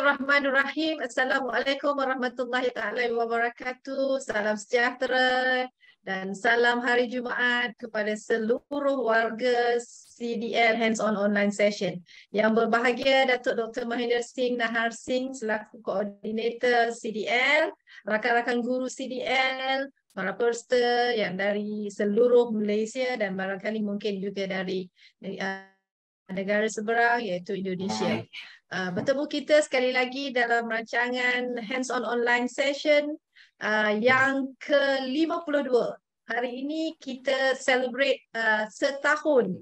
Bismillahirrahmanirrahim. Assalamualaikum warahmatullahi wabarakatuh. Salam sejahtera dan salam hari Jumaat kepada seluruh warga CDL Hands-on Online Session. Yang berbahagia Datuk Dr. Mahendra Singh Nahar Singh selaku Koordinator CDL, rakan-rakan guru CDL, para peserta yang dari seluruh Malaysia dan barangkali mungkin juga dari negara seberang iaitu Indonesia. Bertemu kita sekali lagi dalam rancangan Hands-on Online Session yang ke-52. Hari ini kita celebrate setahun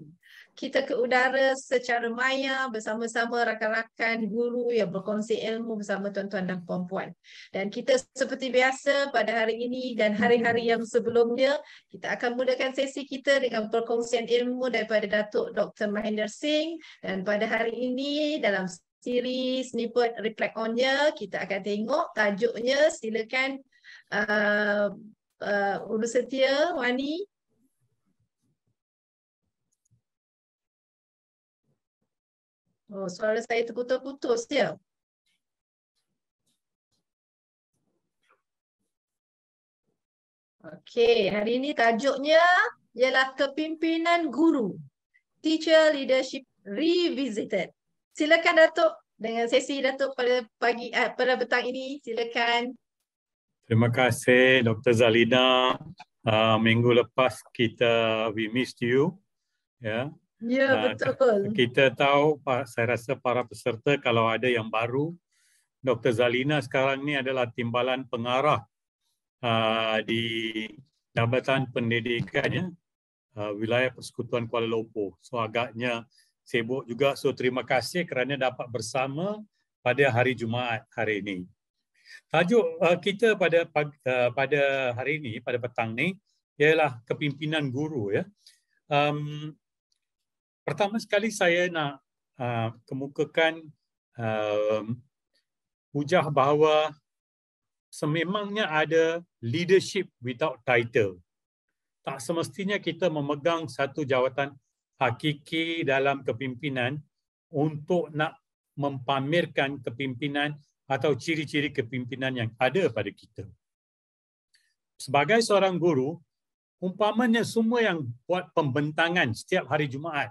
kita ke udara secara maya bersama-sama rakan-rakan guru yang berkongsi ilmu bersama tuan-tuan dan puan-puan. Dan kita seperti biasa pada hari ini dan hari-hari yang sebelumnya, kita akan mulakan sesi kita dengan perkongsian ilmu daripada Datuk Dr. Mahendra Singh. Dan pada hari ini dalam siri snippet reflect on-nya, kita akan tengok tajuknya. Silakan Ulu Setia, Wani. Oh, suara saya terputus-putus dia. Okey, hari ini tajuknya ialah Kepimpinan Guru, Teacher Leadership Revisited. Silakan Datuk dengan sesi Datuk pada petang ini. Silakan. Terima kasih Dr. Zalina. Minggu lepas we missed you. Ya. Ya, betul. Kita tahu, saya rasa para peserta kalau ada yang baru, Dr. Zalina sekarang ni adalah timbalan pengarah di Jabatan Pendidikan Wilayah Persekutuan Kuala Lumpur. So agaknya sibuk juga. So terima kasih kerana dapat bersama pada hari Jumaat hari ini. Tajuk kita pada hari ini, pada petang ni, ialah kepimpinan guru. Ya. Pertama sekali saya nak kemukakan hujah bahawa sememangnya ada leadership without title. Tak semestinya kita memegang satu jawatan hakiki dalam kepimpinan untuk nak mempamerkan kepimpinan atau ciri-ciri kepimpinan yang ada pada kita. Sebagai seorang guru, umpamanya semua yang buat pembentangan setiap hari Jumaat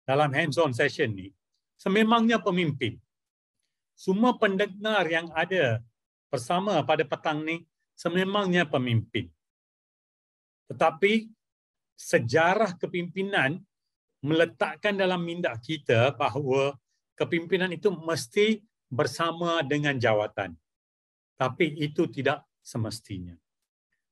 dalam hands-on session ni, sememangnya pemimpin. Semua pendengar yang ada bersama pada petang ni, sememangnya pemimpin. Tetapi sejarah kepimpinan meletakkan dalam minda kita bahawa kepimpinan itu mesti bersama dengan jawatan. Tapi itu tidak semestinya.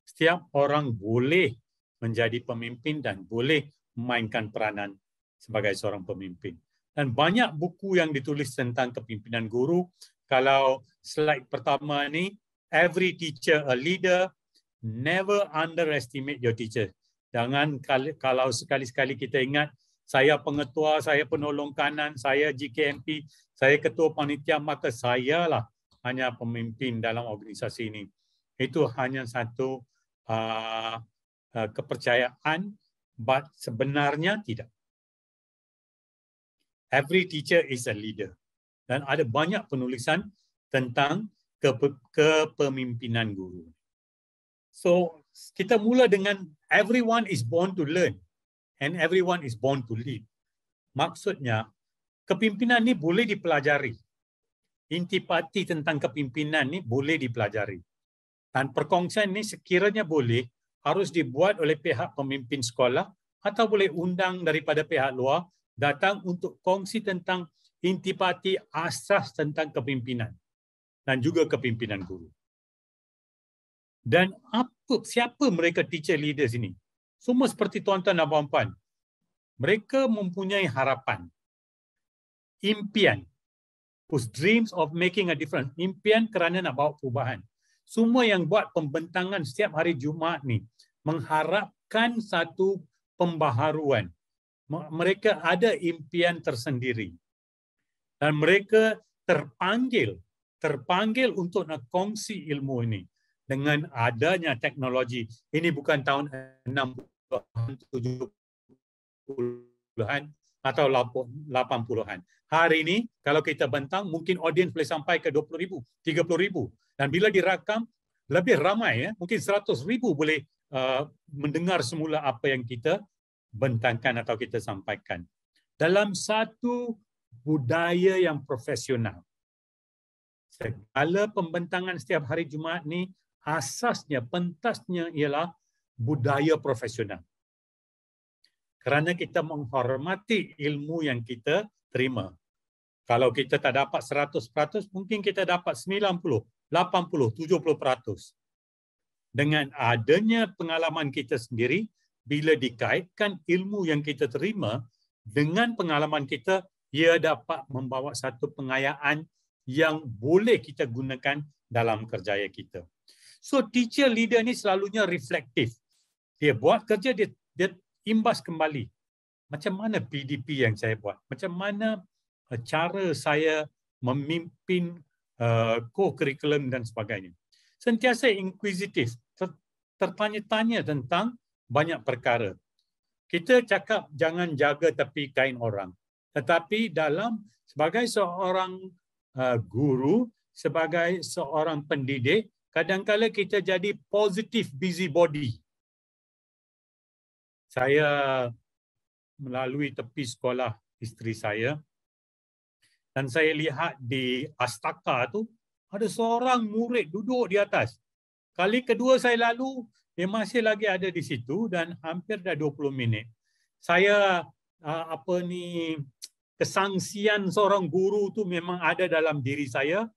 Setiap orang boleh menjadi pemimpin dan boleh memainkan peranan sebagai seorang pemimpin. Dan banyak buku yang ditulis tentang kepimpinan guru. Kalau slide pertama ni, every teacher a leader, never underestimate your teacher. Jangan kalau sekali-sekali kita ingat, saya pengetua, saya penolong kanan, saya GKMP, saya ketua panitia, maka sayalah hanya pemimpin dalam organisasi ini. Itu hanya satu kepercayaan, but sebenarnya tidak. Every teacher is a leader. Dan ada banyak penulisan tentang kepemimpinan guru. So, kita mula dengan everyone is born to learn and everyone is born to lead. Maksudnya, kepimpinan ni boleh dipelajari. Intipati tentang kepimpinan ni boleh dipelajari. Dan perkongsian ni sekiranya boleh, harus dibuat oleh pihak pemimpin sekolah atau boleh undang daripada pihak luar datang untuk kongsi tentang intipati asas tentang kepimpinan dan juga kepimpinan guru. Dan siapa mereka teacher leaders ini? Semua seperti tuan-tuan dan puan-puan. Mereka mempunyai harapan, impian, whose dreams of making a difference, impian kerana nak bawa perubahan. Semua yang buat pembentangan setiap hari Jumaat ni mengharapkan satu pembaharuan. Mereka ada impian tersendiri. Dan mereka terpanggil untuk nak kongsi ilmu ini dengan adanya teknologi. Ini bukan tahun 60-an, 70-an atau 80-an. Hari ini kalau kita bentang mungkin audiens boleh sampai ke 20,000, 30,000. Dan bila dirakam lebih ramai, mungkin 100,000 boleh mendengar semula apa yang kita bentangkan atau kita sampaikan. Dalam satu budaya yang profesional, segala pembentangan setiap hari Jumaat ni asasnya, pentasnya ialah budaya profesional. Kerana kita menghormati ilmu yang kita terima. Kalau kita tak dapat 100%, mungkin kita dapat 90, 80, 70%. Dengan adanya pengalaman kita sendiri, bila dikaitkan ilmu yang kita terima dengan pengalaman kita, ia dapat membawa satu pengayaan yang boleh kita gunakan dalam kerjaya kita. So teacher leader ni selalunya reflektif. Dia buat kerja, dia imbas kembali. Macam mana PDP yang saya buat? Macam mana cara saya memimpin co-curriculum dan sebagainya. Sentiasa inquisitif, tertanya-tanya tentang banyak perkara. Kita cakap jangan jaga tepi kain orang. Tetapi sebagai seorang guru, sebagai seorang pendidik, kadang-kadang kita jadi positive busybody. Saya melalui tepi sekolah isteri saya dan saya lihat di Astaka tu ada seorang murid duduk di atas. Kali kedua saya lalu, dia masih lagi ada di situ dan hampir dah 20 minit. Saya kesangsian seorang guru tu memang ada dalam diri saya.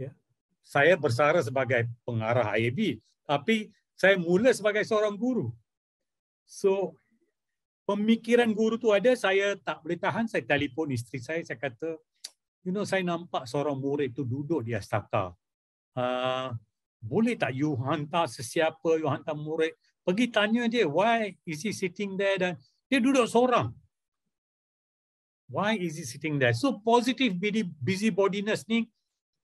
Ya. Saya bersara sebagai pengarah IAB, tapi saya mula sebagai seorang guru. So pemikiran guru tu ada, saya tak boleh tahan, saya telefon isteri saya kata, saya nampak seorang murid tu duduk di Astaka. Boleh tak you hantar sesiapa, you hantar murid, pergi tanya dia, why is he sitting there, dan dia duduk seorang. Why is he sitting there? So positive busybodiness ni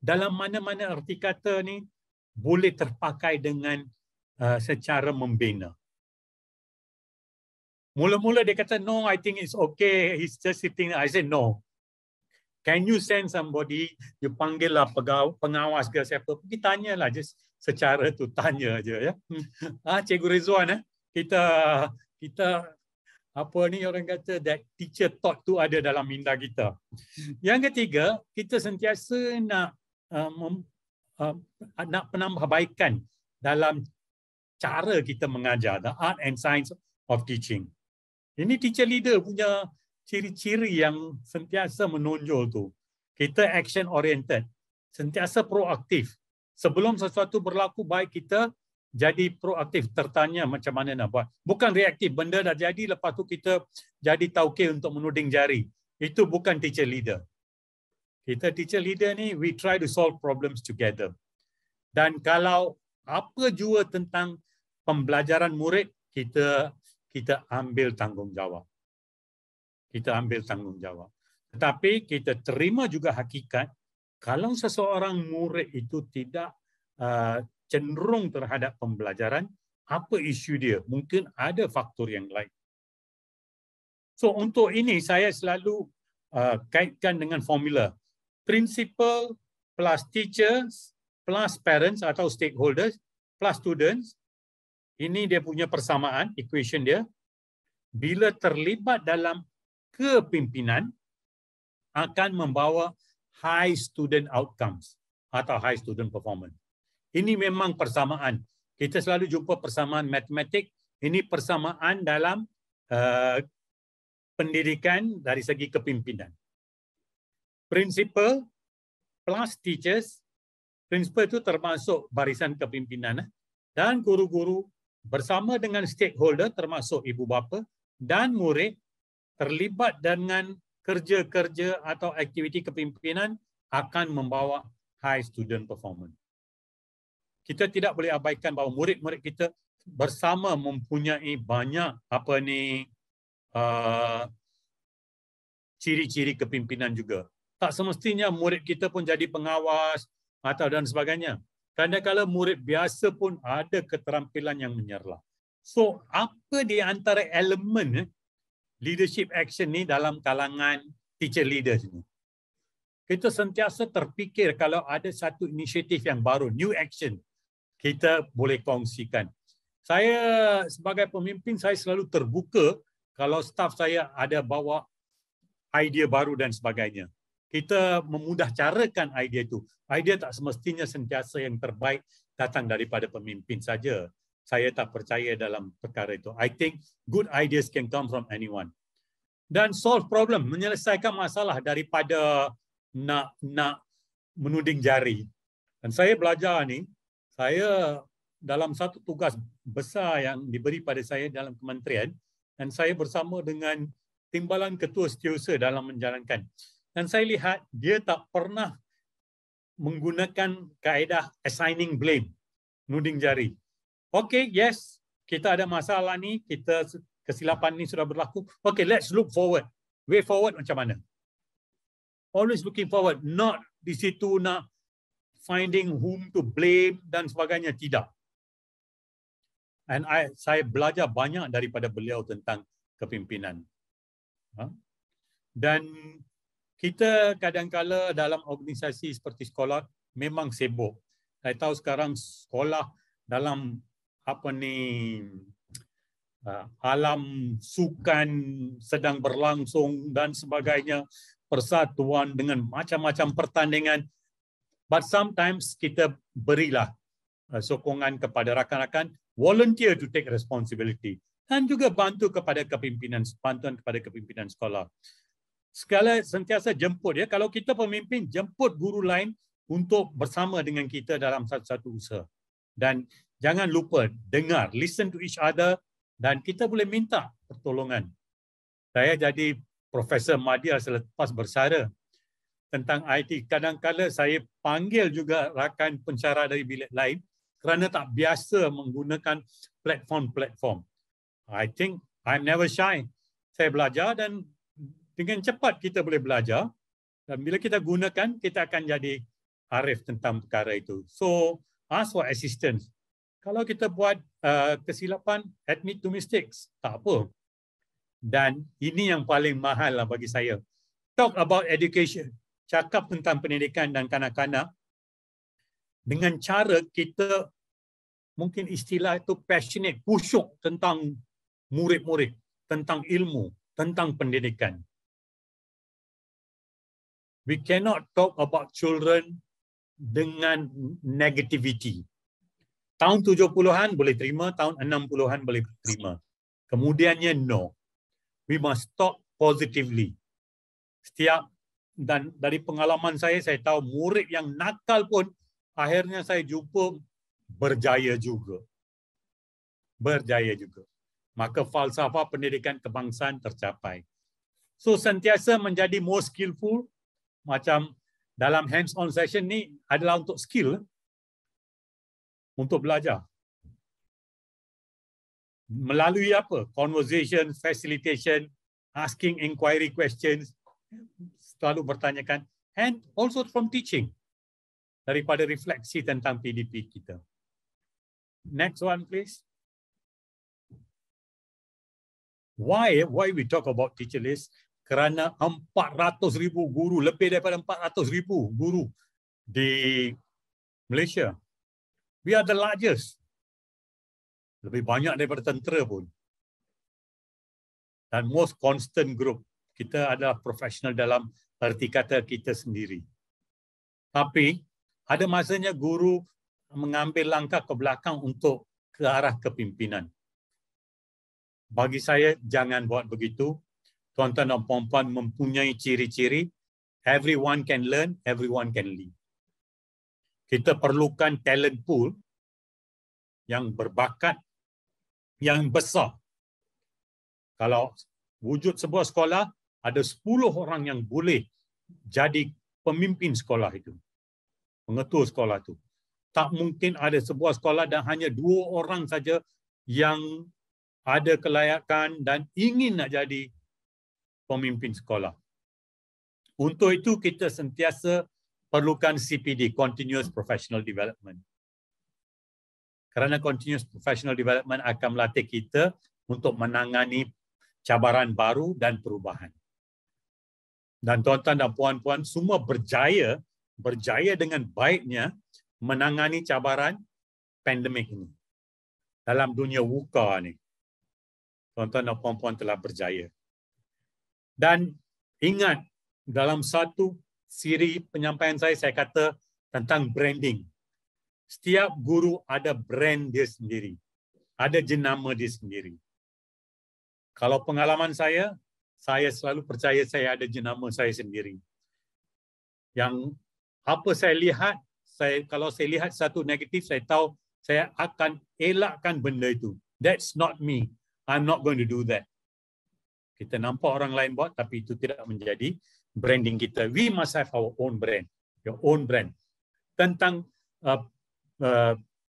dalam mana-mana erti kata ni boleh terpakai dengan secara membina. Mula-mula dia kata, no, I think it's okay, he's just sitting there. I said, no. Can you send somebody, you panggil lah pengawas ke siapa, pergi tanyalah, just secara tu tanya aja ya. Cikgu Rizwan, kita orang kata that teacher thought tu ada dalam minda kita. Yang ketiga, kita sentiasa nak penambahbaikan dalam cara kita mengajar, the art and science of teaching. Ini teacher leader punya ciri-ciri yang sentiasa menonjol tu. Kita action oriented, sentiasa proaktif. Sebelum sesuatu berlaku baik, kita jadi proaktif, tertanya macam mana nak buat. Bukan reaktif, benda dah jadi lepas tu kita jadi tauke untuk menuding jari. Itu bukan teacher leader. Kita teacher leader ni, we try to solve problems together. Dan kalau apa jua tentang pembelajaran murid, kita ambil tanggungjawab. Kita ambil tanggungjawab. Tetapi kita terima juga hakikat, kalau seseorang murid itu tidak cenderung terhadap pembelajaran, apa isu dia? Mungkin ada faktor yang lain. So untuk ini saya selalu kaitkan dengan formula. Principal plus teachers plus parents atau stakeholders plus students. Ini dia punya persamaan, equation dia. Bila terlibat dalam kepimpinan, akan membawa high student outcomes atau high student performance. Ini memang persamaan. Kita selalu jumpa persamaan matematik. Ini persamaan dalam pendidikan dari segi kepimpinan. Principal plus teachers. Principal itu termasuk barisan kepimpinan. Dan guru-guru bersama dengan stakeholder termasuk ibu bapa dan murid terlibat dengan kerja-kerja atau aktiviti kepimpinan akan membawa high student performance. Kita tidak boleh abaikan bahawa murid-murid kita bersama mempunyai banyak ciri-ciri kepimpinan juga. Tak semestinya murid kita pun jadi pengawas atau dan sebagainya. Kadang-kadang murid biasa pun ada keterampilan yang menyerlah. So, apa di antara elemen leadership action ni dalam kalangan teacher leaders ni. Kita sentiasa terfikir kalau ada satu inisiatif yang baru, new action, kita boleh kongsikan. Saya sebagai pemimpin, saya selalu terbuka kalau staf saya ada bawa idea baru dan sebagainya. Kita memudah carakan idea itu. Idea tak semestinya sentiasa yang terbaik datang daripada pemimpin saja. Saya tak percaya dalam perkara itu. I think good ideas can come from anyone. Dan solve problem, menyelesaikan masalah daripada nak menuding jari. Dan saya belajar ni, saya dalam satu tugas besar yang diberi pada saya dalam kementerian, dan saya bersama dengan timbalan ketua setiausaha dalam menjalankan. Dan saya lihat dia tak pernah menggunakan kaedah assigning blame, nuding jari. Okay, yes, kita ada masalah ni, kesilapan ni sudah berlaku. Okay, let's look forward. Way forward macam mana? Always looking forward, not di situ nak finding whom to blame dan sebagainya, tidak. And saya belajar banyak daripada beliau tentang kepimpinan. Dan kita kadang-kala dalam organisasi seperti sekolah memang sibuk. Saya tahu sekarang sekolah dalam alam sukan sedang berlangsung dan sebagainya, persatuan dengan macam-macam pertandingan. But sometimes kita berilah sokongan kepada rakan-rakan, volunteer to take responsibility, dan juga bantuan kepada kepimpinan sekolah. Sekala sentiasa jemput ya. Kalau kita pemimpin, jemput guru lain untuk bersama dengan kita dalam satu-satu usaha. Dan jangan lupa dengar, listen to each other, dan kita boleh minta pertolongan. Saya jadi Profesor Madya selepas bersara tentang IT. Kadang-kadang saya panggil juga rakan pensyarah dari bilik lain kerana tak biasa menggunakan platform-platform. I think I'm never shy. Saya belajar dan dengan cepat kita boleh belajar. Dan bila kita gunakan, kita akan jadi arif tentang perkara itu. So, ask for assistance. Kalau kita buat kesilapan, admit to mistakes. Tak apa. Dan ini yang paling mahal lah bagi saya. Talk about education. Cakap tentang pendidikan dan kanak-kanak dengan cara kita, mungkin istilah itu passionate, kusyuk tentang murid-murid, tentang ilmu, tentang pendidikan. We cannot talk about children dengan negativity. Tahun 70-an boleh terima, tahun 60-an boleh terima. Kemudiannya no. We must talk positively. Dan dari pengalaman saya tahu murid yang nakal pun akhirnya saya jumpa berjaya juga. Berjaya juga. Maka falsafah pendidikan kebangsaan tercapai. So sentiasa menjadi more skillful, macam dalam hands-on session ni adalah untuk skill, untuk belajar. Melalui apa? Conversation, facilitation, asking inquiry questions, selalu bertanyakan, and also from teaching, daripada refleksi tentang PDP kita. Next one, please. Why we talk about teacher list? Kerana 400,000 guru, lebih daripada 400,000 guru di Malaysia. We are the largest. Lebih banyak daripada tentera pun. Dan most constant group. Kita adalah profesional dalam erti kata kita sendiri. Tapi ada masanya guru mengambil langkah ke belakang untuk ke arah kepimpinan. Bagi saya, jangan buat begitu. Tuan-tuan dan puan-puan mempunyai ciri-ciri. Everyone can learn, everyone can lead. Kita perlukan talent pool yang berbakat, yang besar. Kalau wujud sebuah sekolah, ada 10 orang yang boleh jadi pemimpin sekolah itu. Pengetua sekolah itu. Tak mungkin ada sebuah sekolah dan hanya 2 orang saja yang ada kelayakan dan ingin nak jadi pemimpin sekolah. Untuk itu kita sentiasa perlukan CPD, Continuous Professional Development. Kerana Continuous Professional Development akan melatih kita untuk menangani cabaran baru dan perubahan. Dan tuan-tuan dan puan-puan semua berjaya dengan baiknya menangani cabaran pandemik ini. Dalam dunia VUCA ni, tuan-tuan dan puan-puan telah berjaya. Dan ingat, dalam satu siri penyampaian saya kata tentang branding. Setiap guru ada brand dia sendiri. Ada jenama dia sendiri. Kalau pengalaman saya selalu percaya saya ada jenama saya sendiri. Yang apa saya lihat, kalau saya lihat satu negatif, saya tahu saya akan elakkan benda itu. That's not me. I'm not going to do that. Kita nampak orang lain buat, tapi itu tidak menjadi branding kita. We must have our own brand. Your own brand. Tentang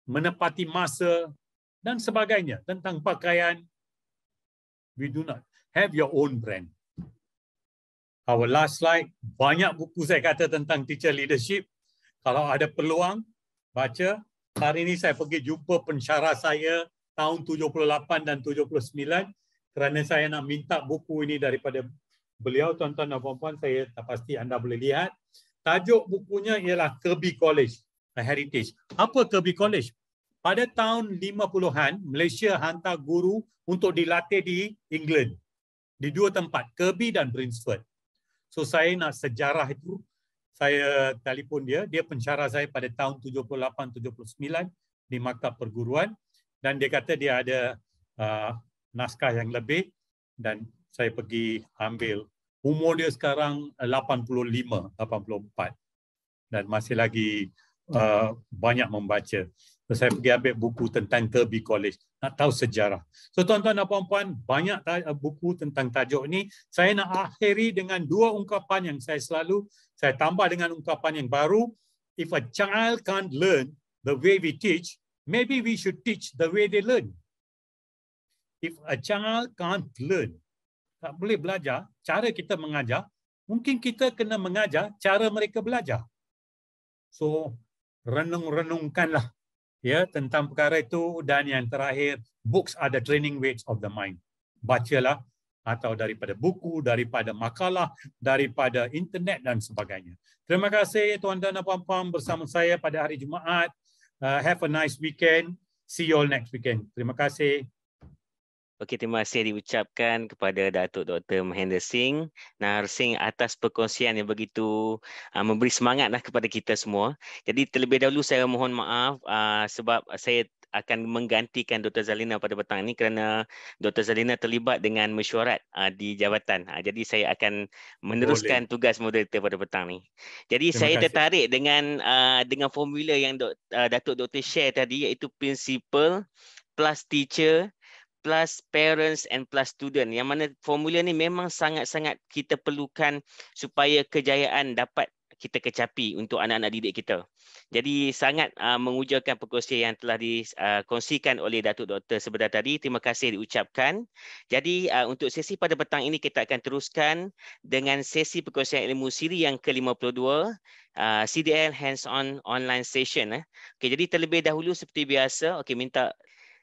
menepati masa dan sebagainya. Tentang pakaian. We do not have your own brand. Our last slide. Banyak buku saya kata tentang teacher leadership. Kalau ada peluang, baca. Hari ini saya pergi jumpa pensyarah saya tahun 78 dan 79 kerana saya nak minta buku ini daripada beliau, tuan-tuan dan puan-puan. Saya tak pasti anda boleh lihat. Tajuk bukunya ialah Kirby College, A Heritage. Apa Kirby College? Pada tahun 50-an, Malaysia hantar guru untuk dilatih di England. Di dua tempat, Kirby dan Brinsford. So saya nak sejarah itu, saya telefon dia pensyarah saya pada tahun 78-79 di Maktab Perguruan dan dia kata dia ada naskah yang lebih dan saya pergi ambil. Umur dia sekarang 85, 84 dan masih lagi banyak membaca. So, saya pergi ambil buku tentang Kirby College, nak tahu sejarah. So tuan-tuan dan puan-puan, banyak buku tentang tajuk ini. Saya nak akhiri dengan dua ungkapan yang saya tambah dengan ungkapan yang baru. If a child can't learn the way we teach, maybe we should teach the way they learn. If a child can't learn, tak boleh belajar, cara kita mengajar, mungkin kita kena mengajar cara mereka belajar. So, renung-renungkanlah ya tentang perkara itu. Dan yang terakhir, books are the training weights of the mind. Bacalah, atau daripada buku, daripada makalah, daripada internet dan sebagainya. Terima kasih tuan-tuan dan puan-puan bersama saya pada hari Jumaat. Have a nice weekend. See you all next weekend. Terima kasih. Okey, terima kasih diucapkan kepada Datuk Dr. Mahendra Singh Nahar Singh atas perkongsian yang begitu memberi semangatlah kepada kita semua. Jadi terlebih dahulu saya mohon maaf sebab saya akan menggantikan Dr. Zalina pada petang ini kerana Dr. Zalina terlibat dengan mesyuarat di jabatan. Jadi saya akan meneruskan tugas moderator pada petang ni. Jadi saya tertarik dengan formula yang Datuk Dr. share tadi, iaitu principal plus teacher plus parents and plus student, yang mana formula ni memang sangat-sangat kita perlukan supaya kejayaan dapat kita kecapi untuk anak-anak didik kita. Jadi sangat mengujakan perkongsian yang telah dikongsikan oleh Datuk Doktor sebentar tadi. Terima kasih diucapkan. Jadi untuk sesi pada petang ini kita akan teruskan dengan sesi perkongsian ilmu siri yang ke-52, CDL Hands-on Online Session. Okay, jadi terlebih dahulu seperti biasa,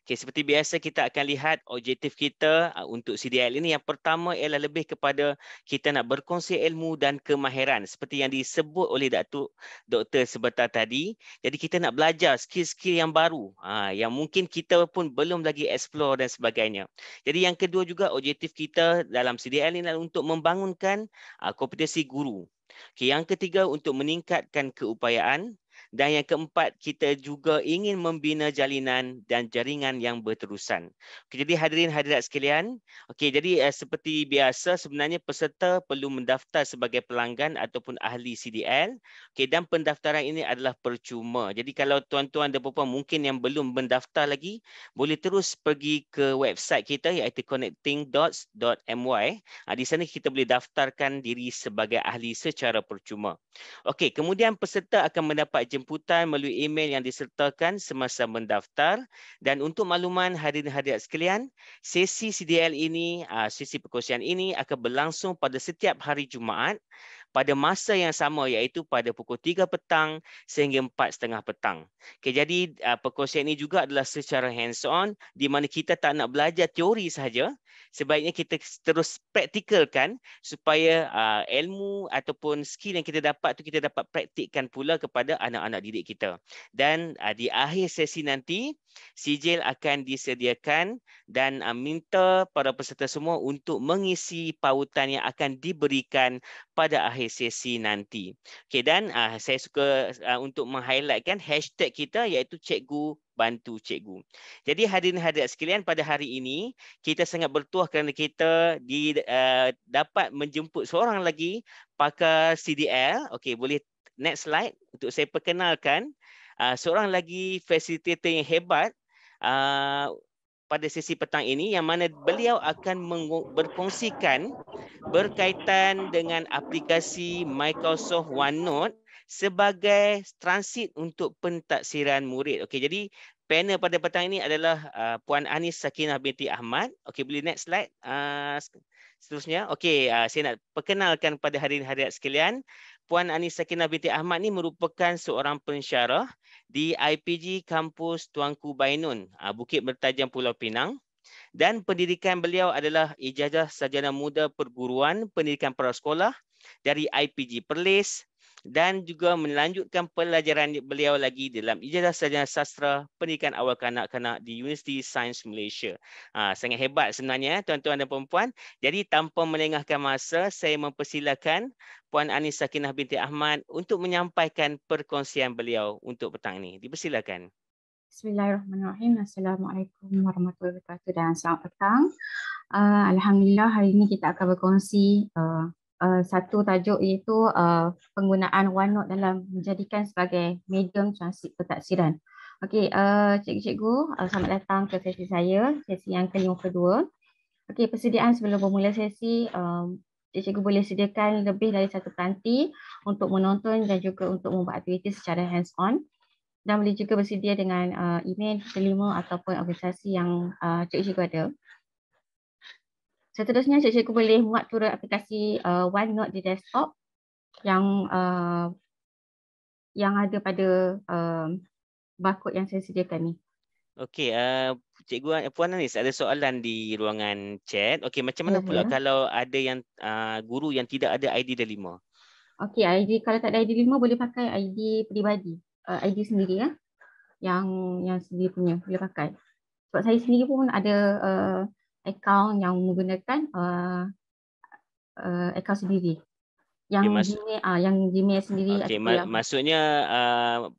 seperti biasa kita akan lihat objektif kita untuk CDL ini. Yang pertama ialah lebih kepada kita nak berkongsi ilmu dan kemahiran seperti yang disebut oleh Datuk Doktor sebentar tadi. Jadi kita nak belajar skill-skill yang baru yang mungkin kita pun belum lagi explore dan sebagainya. Jadi yang kedua juga objektif kita dalam CDL ini adalah untuk membangunkan kompetensi guru. Yang ketiga untuk meningkatkan keupayaan. Dan yang keempat, kita juga ingin membina jalinan dan jaringan yang berterusan. Jadi hadirin hadirat sekalian, jadi seperti biasa sebenarnya peserta perlu mendaftar sebagai pelanggan ataupun ahli CDL. Dan pendaftaran ini adalah percuma. Jadi kalau tuan-tuan dan puan-puan mungkin yang belum mendaftar lagi, boleh terus pergi ke website kita iaitu connectingdots.my. Di sana kita boleh daftarkan diri sebagai ahli secara percuma. Kemudian peserta akan mendapat jemputan melalui email yang disertakan semasa mendaftar. Dan untuk makluman hadirin hadirat sekalian, sesi CDL ini, sesi perkongsian ini akan berlangsung pada setiap hari Jumaat pada masa yang sama, iaitu pada pukul 3 petang sehingga 4:30 petang. Okay, jadi perkongsian ini juga adalah secara hands-on, di mana kita tak nak belajar teori sahaja, sebaiknya kita terus praktikalkan supaya ilmu ataupun skill yang kita dapat tu kita dapat praktikkan pula kepada anak-anak didik kita. Dan di akhir sesi nanti, sijil akan disediakan dan minta para peserta semua untuk mengisi pautan yang akan diberikan pada akhir sesi nanti. Okay, dan saya suka untuk meng-highlightkan hashtag kita, iaitu Cikgu Bantu Cikgu. Jadi hadirin hadirat sekalian, pada hari ini kita sangat bertuah kerana kita dapat menjemput seorang lagi pakar CDL. Okey, boleh next slide untuk saya perkenalkan seorang lagi fasilitator yang hebat pada sesi petang ini, yang mana beliau akan berkongsikan berkaitan dengan aplikasi Microsoft OneNote sebagai transit untuk pentaksiran murid. Okey, jadi panel pada petang ini adalah Puan Anis Sakinah binti Ahmad. Okey, boleh next slide. Seterusnya. Okey, saya nak perkenalkan pada hadirin hadirat sekalian, Puan Anis Sakinah binti Ahmad ni merupakan seorang pensyarah di IPG Kampus Tuanku Bainun, Bukit Bertajam, Pulau Pinang. Dan pendidikan beliau adalah ijazah sarjana muda perguruan pendidikan prasekolah dari IPG Perlis, dan juga melanjutkan pelajaran beliau lagi dalam ijazah sarjana sastra pendidikan awal kanak-kanak di University Sains Malaysia. Sangat hebat sebenarnya tuan-tuan dan puan-puan. Jadi tanpa melengahkan masa, saya mempersilakan Puan Anis Sakinah binti Ahmad untuk menyampaikan perkongsian beliau untuk petang ini. Dipersilakan. Bismillahirrahmanirrahim. Assalamualaikum warahmatullahi wabarakatuh dan selamat petang. Alhamdulillah, hari ini kita akan berkongsi satu tajuk, iaitu penggunaan OneNote dalam menjadikan sebagai medium transit pentaksiran. Okey, cikgu-cikgu, selamat datang ke sesi saya, sesi yang ke-52. Okey, persediaan sebelum bermula sesi, cikgu boleh sediakan lebih dari satu peranti untuk menonton dan juga untuk membuat aktiviti secara hands-on. Dan boleh juga bersedia dengan email, terima ataupun organisasi yang cikgu ada. Seterusnya, cikgu boleh muat turut aplikasi OneNote di desktop yang ada pada barcode yang saya sediakan ni. Okey, Cikgu Puan Anis, ada soalan di ruangan chat. Okey, macam mana pula kalau ada yang guru yang tidak ada ID Delima? Okey, ID kalau tak ada ID Delima boleh pakai ID peribadi, ID sendiri ya. Yang sendiri punya boleh pakai. Sebab saya sendiri pun ada akaun yang menggunakan akaun sendiri. Yang Gmail sendiri. Okey, maksudnya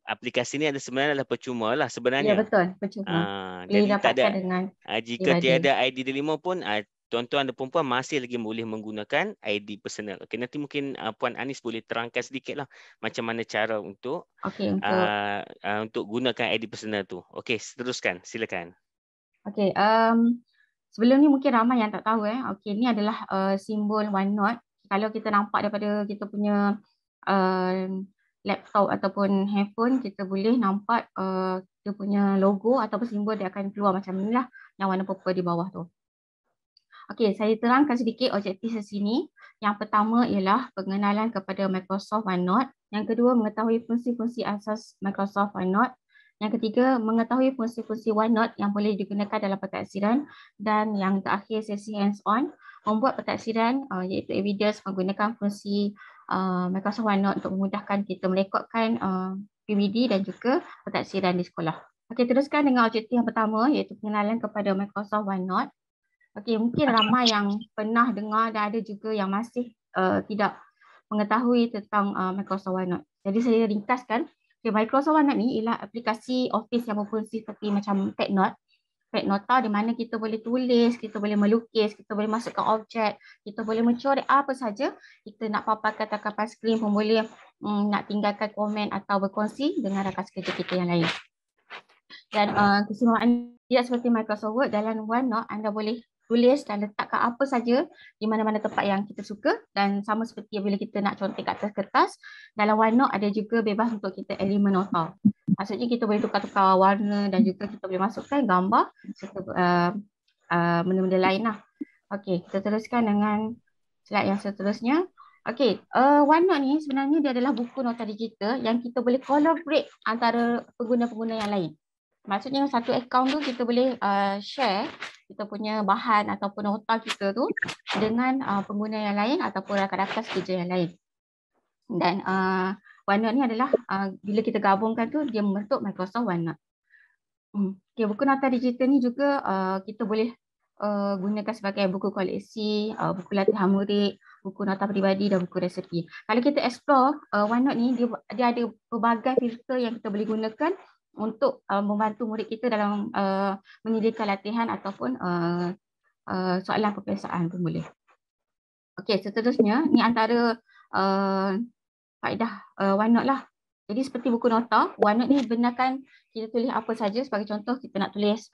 aplikasi ni sebenarnya adalah percuma lah sebenarnya. Ya, betul, percuma. Jadi tak ada dengan jika tiada ID Delima pun tuan-tuan dan puan-puan masih lagi boleh menggunakan ID personal. Okey, nanti mungkin Puan Anis boleh terangkan sedikitlah macam mana cara untuk untuk gunakan ID personal tu. Okey, teruskan, silakan. Okey, sebelum ni mungkin ramai yang tak tahu Okey, ni adalah simbol OneNote. Kalau kita nampak daripada kita punya laptop ataupun handphone, kita boleh nampak dia punya logo ataupun simbol dia akan keluar macam ni lah, yang warna purple di bawah tu. Okey, saya terangkan sedikit objektif sesi ni. Yang pertama ialah pengenalan kepada Microsoft OneNote. Yang kedua, mengetahui fungsi-fungsi asas Microsoft OneNote. Yang ketiga, mengetahui fungsi-fungsi OneNote yang boleh digunakan dalam pentaksiran. Dan yang terakhir, sesi hands-on, membuat pentaksiran iaitu evidence menggunakan fungsi Microsoft OneNote untuk memudahkan kita merekodkan PBD dan juga pentaksiran di sekolah. Okey, teruskan dengan objektif yang pertama, iaitu pengenalan kepada Microsoft OneNote. Okey, mungkin ramai yang pernah dengar dan ada juga yang masih tidak mengetahui tentang Microsoft OneNote. Jadi saya ringkaskan. Microsoft OneNote ni ialah aplikasi Office yang berfungsi seperti macam PadNota, di mana kita boleh tulis, kita boleh melukis, kita boleh masukkan objek, kita boleh mencoret apa saja. Kita nak paparkan tangkapan skrin pun boleh, nak tinggalkan komen atau berkongsi dengan rakan sekerja kita yang lain. Dan kesemuaan tidak seperti Microsoft Word, dalam OneNote anda boleh tulis dan letakkan apa saja di mana-mana tempat yang kita suka, dan sama seperti bila kita nak contek kat atas kertas, dalam OneNote ada juga bebas untuk kita elemen nota. Maksudnya kita boleh tukar-tukar warna dan juga kita boleh masukkan gambar serta benda-benda lain lah. Okey, kita teruskan dengan slide yang seterusnya. Okey, OneNote ni sebenarnya dia adalah buku nota digital yang kita boleh collaborate antara pengguna-pengguna yang lain. Maksudnya satu akaun tu kita boleh share kita punya bahan ataupun nota kita tu dengan pengguna yang lain ataupun rakan-rakan sekerja yang lain. Dan OneNote ni adalah bila kita gabungkan tu dia membentuk Microsoft OneNote. Okay, buku nota digital ni juga kita boleh gunakan sebagai buku koleksi, buku latihan murid, buku nota peribadi dan buku resepi. Kalau kita explore OneNote ni, dia ada pelbagai filter yang kita boleh gunakan untuk membantu murid kita dalam menyediakan latihan ataupun soalan peperiksaan pun boleh. Okey, seterusnya ni antara faedah OneNote lah. Jadi seperti buku nota, OneNote ni benarkan kita tulis apa saja. Sebagai contoh, kita nak tulis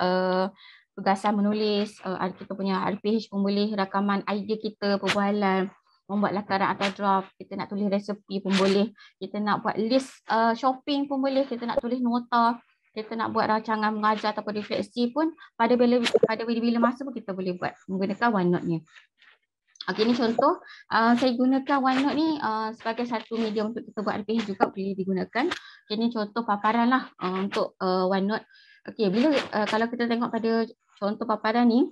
tugasan menulis, kita punya RPH pun boleh, rakaman idea kita, perbualan, membuat lakaran atau draft, kita nak tulis resepi pun boleh, kita nak buat list shopping pun boleh, kita nak tulis nota, kita nak buat rancangan mengajar ataupun refleksi pun pada bila masa pun kita boleh buat menggunakan OneNote ni. Okey, ni contoh saya gunakan OneNote ni sebagai satu medium untuk kita buat RPH juga boleh digunakan. Okay, ni contoh paparan lah untuk OneNote. Okey, kalau kita tengok pada contoh paparan ni,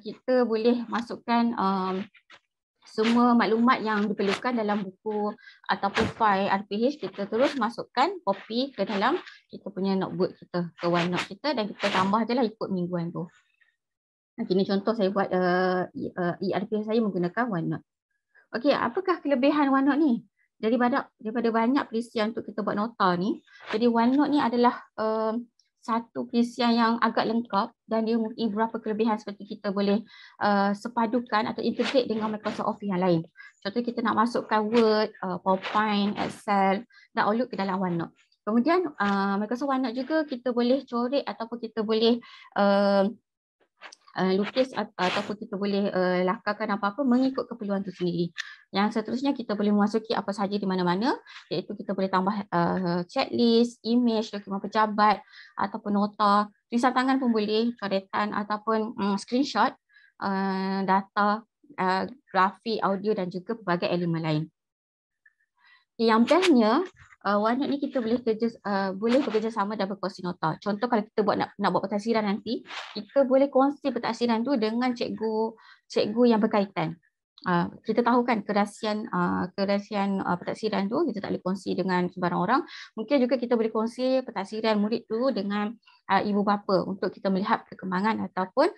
kita boleh masukkan semua maklumat yang diperlukan dalam buku ataupun file RPH, kita terus masukkan copy ke dalam kita punya notebook kita, ke OneNote kita, dan kita tambah je lah ikut mingguan tu. Okay, ni contoh saya buat ERPH saya menggunakan OneNote. Okey, apakah kelebihan OneNote ni? Daripada banyak perisian untuk kita buat nota ni, jadi OneNote ni adalah satu perisian yang agak lengkap dan dia mempunyai beberapa kelebihan seperti kita boleh sepadukan atau integrate dengan Microsoft Office yang lain. Contoh kita nak masukkan Word, PowerPoint, Excel dan Outlook ke dalam OneNote. Kemudian Microsoft OneNote juga kita boleh coret ataupun kita boleh lukis ataupun kita boleh lakarkan apa-apa mengikut keperluan itu sendiri. Yang seterusnya kita boleh memasuki apa sahaja di mana-mana, iaitu kita boleh tambah checklist, image, dokumen pejabat ataupun nota, tulisan tangan pun boleh, coretan ataupun screenshot, data, grafik, audio dan juga pelbagai elemen lain. Yang bestnya, OneNote ni kita boleh bekerjasama dan berkongsi nota. Contoh kalau kita nak buat pentadsiran nanti, kita boleh kongsi pentadsiran tu dengan cikgu yang berkaitan. Kita tahu kan kerahsian pentadsiran tu kita tak boleh kongsi dengan sembarang orang. Mungkin juga kita boleh kongsi pentadsiran murid tu dengan ibu bapa untuk kita melihat perkembangan ataupun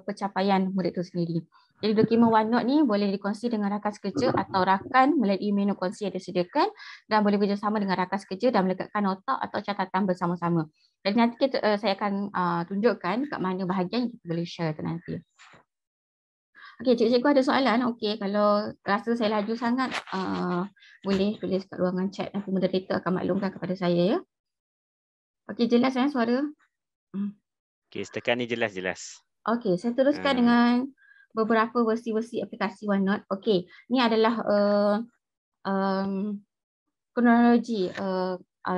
pencapaian murid tu sendiri. Jadi dokumen OneNote ni boleh dikongsi dengan rakan sekerja atau rakan melalui menu kongsi yang disediakan dan boleh bekerjasama dengan rakan sekerja dan melekatkan nota atau catatan bersama-sama. Jadi nanti saya akan tunjukkan kat mana bahagian yang kita boleh share tu nanti. Okey, cikgu ada soalan? Okey, kalau rasa saya laju sangat, boleh tulis kat ruangan chat, nanti moderator akan maklumkan kepada saya ya. Okey, jelas suara? Okey, setakat ni jelas. Okey, saya teruskan dengan beberapa versi-versi aplikasi OneNote. Okey, ni adalah kronologi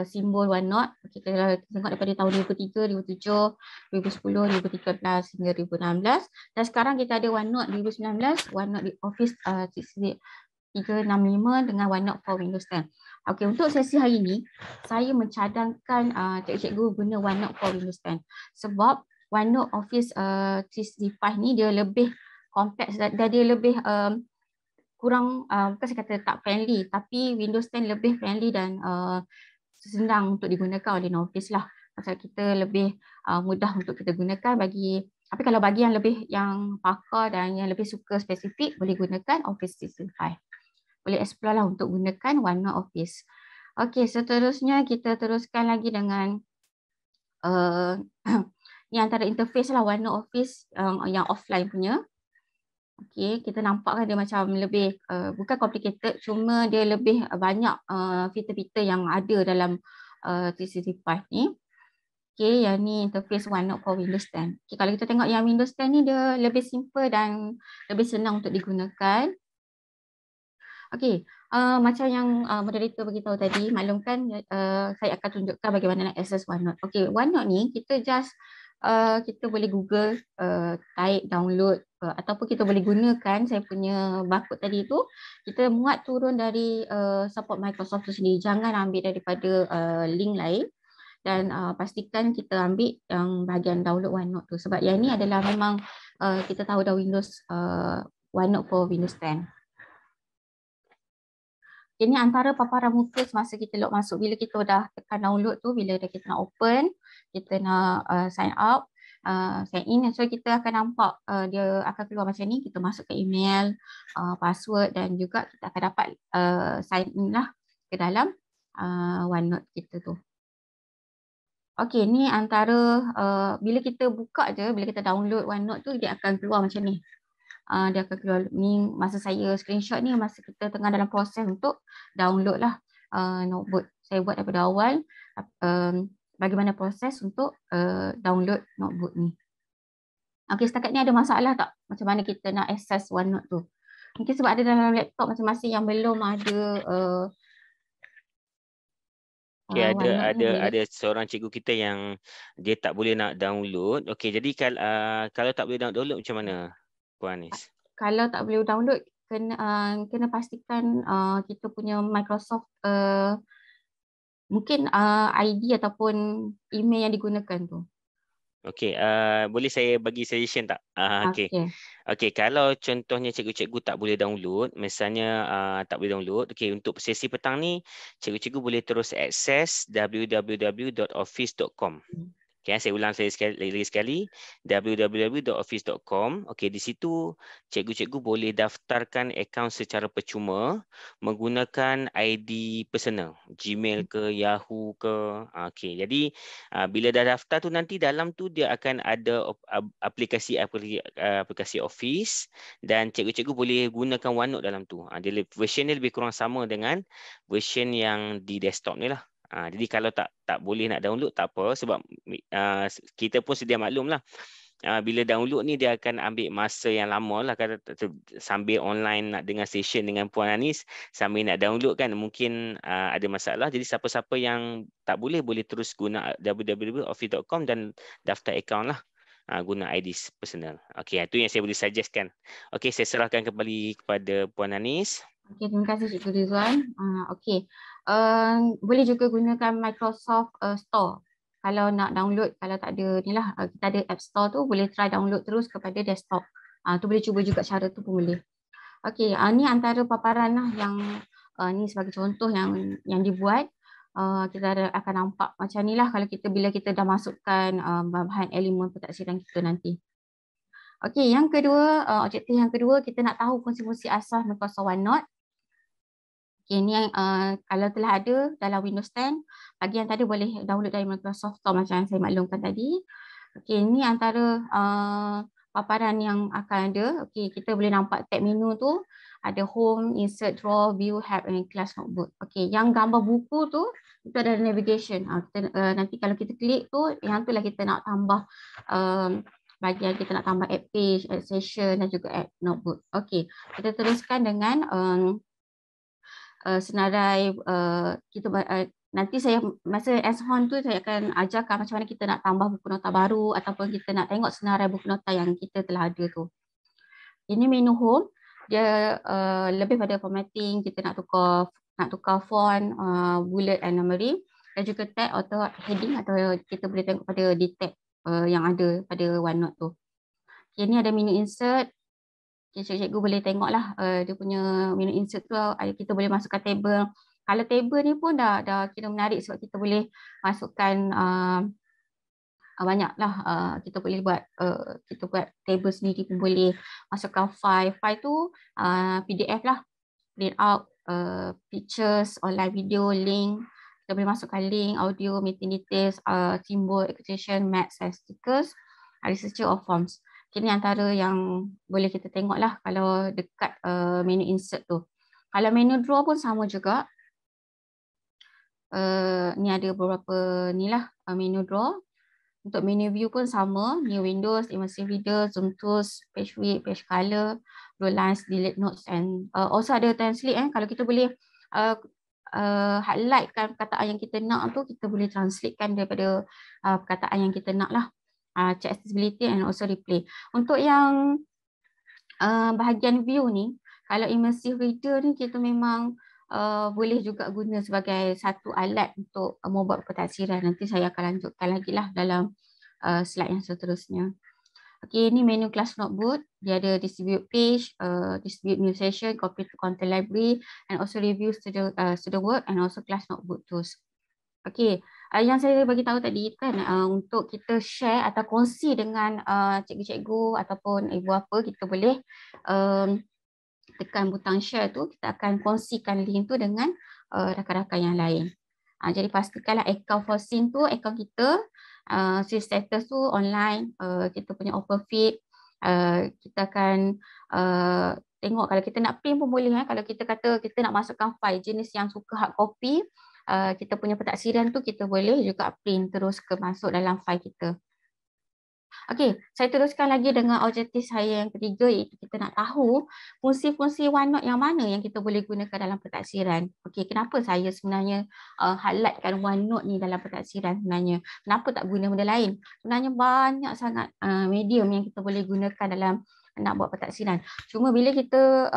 simbol OneNote. Kita tengok daripada tahun 2003, 2007, 2010, 2013 hingga 2016. Dan sekarang kita ada OneNote 2019, OneNote Office 365 dengan OneNote for Windows 10. Okey, untuk sesi hari ini, saya mencadangkan cikgu guna OneNote for Windows 10. Sebab OneNote Office 365 ni dia lebih kompleks dan dia lebih kurang, bukan saya kata tak friendly, tapi Windows 10 lebih friendly dan senang untuk digunakan oleh novice lah. Pasal kita lebih mudah untuk kita gunakan tapi kalau bagi yang pakar dan yang lebih suka spesifik, boleh gunakan Office 365. Boleh explore lah untuk gunakan OneNote Office. Okey, seterusnya kita teruskan lagi dengan ni antara interface lah OneNote Office yang offline punya. Okey, kita nampak kan dia macam lebih bukan complicated, cuma dia lebih banyak fitur-fitur yang ada dalam 365 ni. Okey, yang ni interface OneNote for Windows 10. Okay, kalau kita tengok yang Windows 10 ni dia lebih simple dan lebih senang untuk digunakan. Okey, macam yang moderator beritahu tadi, maklumkan saya akan tunjukkan bagaimana nak access OneNote. Okey, OneNote ni kita just kita boleh Google, type, download, ataupun kita boleh gunakan saya punya barcode tadi tu, kita muat turun dari support Microsoft tu sendiri. Jangan ambil daripada link lain dan pastikan kita ambil yang bahagian download OneNote tu. Sebab yang ni adalah memang kita tahu dah Windows OneNote for Windows 10. Ini antara paparan muka semasa kita log masuk. Bila kita dah tekan download tu, bila dah kita nak open, kita nak sign up, sign in, so kita akan nampak dia akan keluar macam ni. Kita masukkan email, password dan juga kita akan dapat sign in lah ke dalam OneNote kita tu. Okey, ni antara bila kita buka je, bila kita download OneNote tu, dia akan keluar macam ni. Dia akan keluar ni masa saya screenshot ni, masa kita tengah dalam proses untuk download lah notebook. Saya buat daripada awal bagaimana proses untuk download notebook ni. Okey, setakat ni ada masalah tak? Macam mana kita nak access OneNote tu? Mungkin sebab ada dalam laptop masing-masing yang belum ada Okay, OneNote ni ada seorang cikgu kita yang dia tak boleh nak download. Okey, jadi kalau tak boleh download macam mana, Puan Anis? Kalau tak boleh download, kena pastikan kita punya Microsoft mungkin ID ataupun email yang digunakan tu. Okey, boleh saya bagi suggestion tak? Okey, kalau contohnya cikgu-cikgu tak boleh download, misalnya tak boleh download, okey, untuk sesi petang ni cikgu-cikgu boleh terus akses www.office.com. Okay, saya ulang lagi sekali, www.office.com. Okay, di situ cikgu-cikgu boleh daftarkan akaun secara percuma menggunakan ID personal, Gmail ke, Yahoo ke. Okay, jadi bila dah daftar tu nanti dalam tu dia akan ada aplikasi Office dan cikgu-cikgu boleh gunakan OneNote dalam tu. Version dia lebih kurang sama dengan version yang di desktop ni lah. Jadi kalau tak boleh nak download tak apa, sebab kita pun sedia maklum lah. Bila download ni dia akan ambil masa yang lama lah, sambil online nak dengar session dengan Puan Anis, sambil nak download kan mungkin ada masalah. Jadi siapa-siapa yang tak boleh terus guna www.office.com dan daftar akaun lah. Guna ID personal. Okey, itu yang saya boleh suggestkan. Okey, saya serahkan kembali kepada Puan Anis. Okey, terima kasih Cikgu Rizwan. Okey, boleh juga gunakan Microsoft Store. Kalau nak download, kalau tak ada ni lah, kita ada App Store tu, boleh try download terus kepada desktop. Tu boleh cuba juga cara tu pun boleh. Okey, ni antara paparan lah yang ni sebagai contoh yang dibuat. Kita akan nampak macam ni lah kalau bila kita dah masukkan bahan elemen pentaksiran kita nanti. Okey, yang kedua, objektif yang kedua, kita nak tahu fungsi-fungsi asas Microsoft OneNote. Okay, ni kalau telah ada dalam Windows 10, bahagian tadi boleh download dari Microsoft Store macam yang saya maklumkan tadi. Okay, ni antara paparan yang akan ada. Okay, kita boleh nampak tab menu tu, ada Home, Insert, Draw, View, Help and Class Notebook. Okay, yang gambar buku tu, itu ada navigation. Nanti kalau kita klik tu, yang tu lah kita nak tambah bahagian kita nak tambah add page, add session dan juga add notebook. Okay, kita teruskan dengan senarai kita nanti saya masa hands-on tu saya akan ajarkan macam mana kita nak tambah buku nota baru ataupun kita nak tengok senarai buku nota yang kita telah ada tu. Ini menu home, dia lebih pada formatting, kita nak tukar font, bullet and numbering dan juga tag atau heading atau kita boleh tengok pada detail yang ada pada OneNote tu. Okay, ini ada menu insert. Cikgu boleh tengoklah dia punya menu insert tu, kita boleh masukkan table. Kalau table ni pun dah kira menarik sebab kita boleh masukkan banyaklah, kita boleh buat table sendiri pun boleh, masukkan file tu PDF lah, print out pictures, online video, link. Kita boleh masukkan link, audio, meeting details, simbol, equation, maps, stickers, researcher or forms. Ini antara yang boleh kita tengok lah kalau dekat menu insert tu. Kalau menu draw pun sama juga. Ni ada beberapa ni lah menu draw. Untuk menu view pun sama. New Windows, Immersive Reader, Zoom Tools, Page Width, Page Color, Blue Lines, Delete Notes and also ada translate. Kalau kita boleh highlight kan perkataan yang kita nak tu, kita boleh translatekan daripada perkataan yang kita nak lah. check accessibility and also replay. Untuk yang bahagian view ni, kalau immersive reader ni kita memang boleh juga guna sebagai satu alat untuk membuat pentadsiran. Nanti saya akan lanjutkan lagi lah dalam slide yang seterusnya. Okay, ini menu class notebook. Dia ada distribute page, distribute new session, copy to content library, and also review student work and also class notebook tools. Okay, yang saya bagi tahu tadi kan untuk kita share atau kongsi dengan cikgu-cikgu ataupun ibu apa, kita boleh tekan butang share tu, kita akan kongsikan link tu dengan rakan-rakan yang lain. Jadi pastikanlah akaun Fosin tu, akaun kita, save status tu online, kita punya open feed, kita akan tengok kalau kita nak print pun boleh. Kalau kita kata kita nak masukkan file jenis yang suka hard copy, kita punya pentadsiran tu kita boleh juga print terus masuk dalam file kita. Okey, saya teruskan lagi dengan objektif saya yang ketiga, iaitu kita nak tahu fungsi-fungsi OneNote yang mana yang kita boleh gunakan dalam pentadsiran. Okey, kenapa saya sebenarnya highlightkan OneNote ni dalam pentadsiran sebenarnya? Kenapa tak guna benda lain? Sebenarnya banyak sangat medium yang kita boleh gunakan dalam nak buat pentadsiran. Cuma bila kita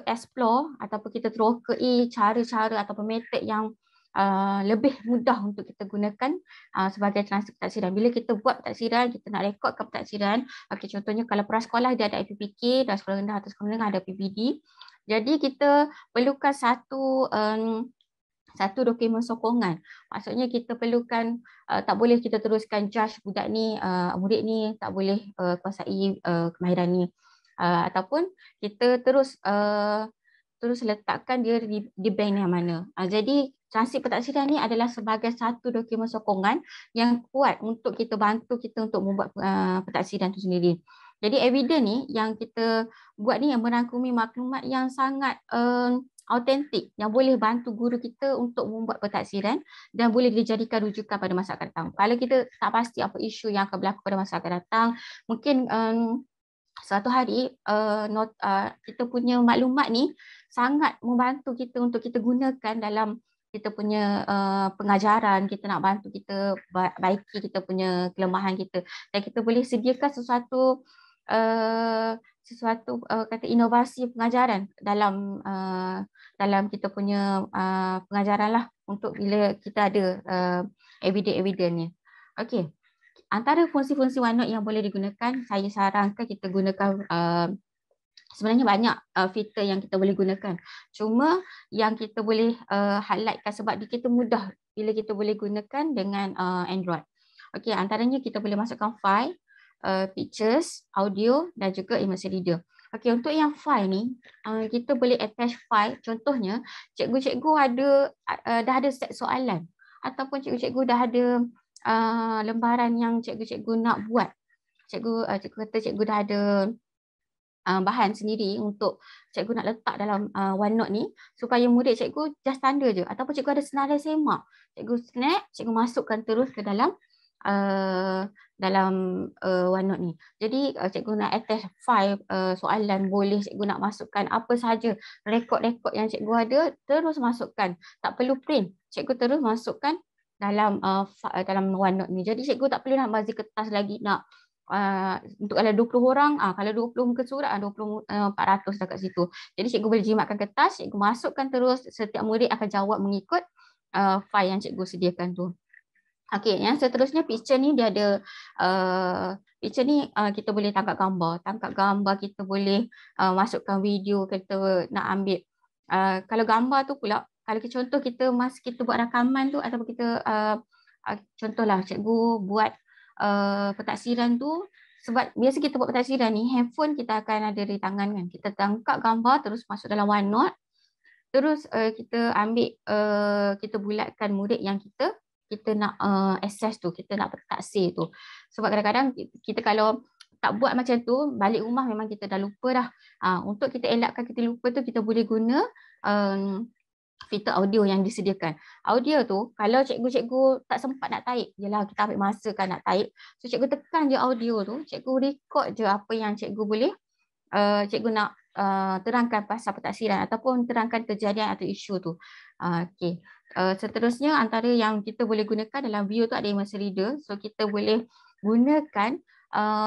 explore ataupun kita terokai cara-cara ataupun metod yang lebih mudah untuk kita gunakan sebagai transkrip pentadsiran. Bila kita buat pentadsiran, kita nak rekodkan pentadsiran. Okay, contohnya kalau prasekolah dia ada IPPK, dan sekolah rendah atau sekolah menengah ada PPD. Jadi kita perlukan satu dokumen sokongan. Maksudnya kita perlukan, tak boleh kita teruskan judge budak ni, murid ni tak boleh kuasai kemahiran ni. Ataupun kita terus letakkan dia di bank yang mana. Jadi transkrip pentadsiran ni adalah sebagai satu dokumen sokongan yang kuat untuk kita bantu kita untuk membuat pentadsiran itu sendiri. Jadi evidence ni yang kita buat ni yang merangkumi maklumat yang sangat autentik, yang boleh bantu guru kita untuk membuat pentadsiran dan boleh dijadikan rujukan pada masa akan datang. Kalau kita tak pasti apa isu yang akan berlaku pada masa akan datang, mungkin suatu hari kita punya maklumat ni sangat membantu kita untuk kita gunakan dalam kita punya pengajaran, kita nak bantu kita baiki kita punya kelemahan kita, dan kita boleh sediakan sesuatu kata inovasi pengajaran dalam kita punya pengajaran lah, untuk bila kita ada evidence-evidence-nya. Okey. Antara fungsi-fungsi OneNote yang boleh digunakan, saya sarankan kita gunakan sebenarnya banyak fitur yang kita boleh gunakan. Cuma yang kita boleh highlightkan sebab kita mudah bila kita boleh gunakan dengan Android. Okey, antaranya kita boleh masukkan file, pictures, audio dan juga immersive reader. Okey, untuk yang file ni, kita boleh attach file. Contohnya, cikgu-cikgu dah ada set soalan ataupun cikgu-cikgu dah ada lembaran yang cikgu-cikgu nak buat. Cikgu kata cikgu dah ada bahan sendiri untuk cikgu nak letak dalam OneNote ni, supaya murid cikgu just tanda je, ataupun cikgu ada senarai semak, cikgu snap, cikgu masukkan terus ke dalam OneNote ni. Jadi cikgu nak attach file soalan boleh, cikgu nak masukkan apa sahaja rekod-rekod yang cikgu ada, terus masukkan, tak perlu print, cikgu terus masukkan dalam OneNote ni. Jadi cikgu tak perlu nak bazir kertas lagi, nak untuk kalau 20 orang, kalau 20 muka surat, 400 dekat situ. Jadi cikgu boleh jimatkan kertas, cikgu masukkan terus, setiap murid akan jawab mengikut file yang cikgu sediakan tu. Okey, yang seterusnya picture ni dia ada picture ni kita boleh tangkap gambar, kita boleh masukkan video, kita nak ambil kalau gambar tu pula, kalau contoh kita masa kita buat rakaman tu, ataupun kita contohlah cikgu buat pentadsiran tu, sebab biasa kita buat pentadsiran ni, handphone kita akan ada di tangan kan, kita tangkap gambar terus masuk dalam OneNote, terus kita ambil, kita bulatkan murid yang kita nak access tu, kita nak taksir tu. Sebab kadang-kadang kita kalau tak buat macam tu, balik rumah memang kita dah lupa dah. Untuk kita elakkan kita lupa tu, kita boleh guna fitur audio yang disediakan. Audio tu, kalau cikgu-cikgu tak sempat nak taip, yelah kita ambil masa kan nak taip, so cikgu tekan je audio tu, cikgu record je apa yang cikgu boleh, cikgu nak terangkan pasal pentadsiran ataupun terangkan kejadian atau isu tu. Okey. Seterusnya antara yang kita boleh gunakan dalam view tu ada immersive reader, so kita boleh gunakan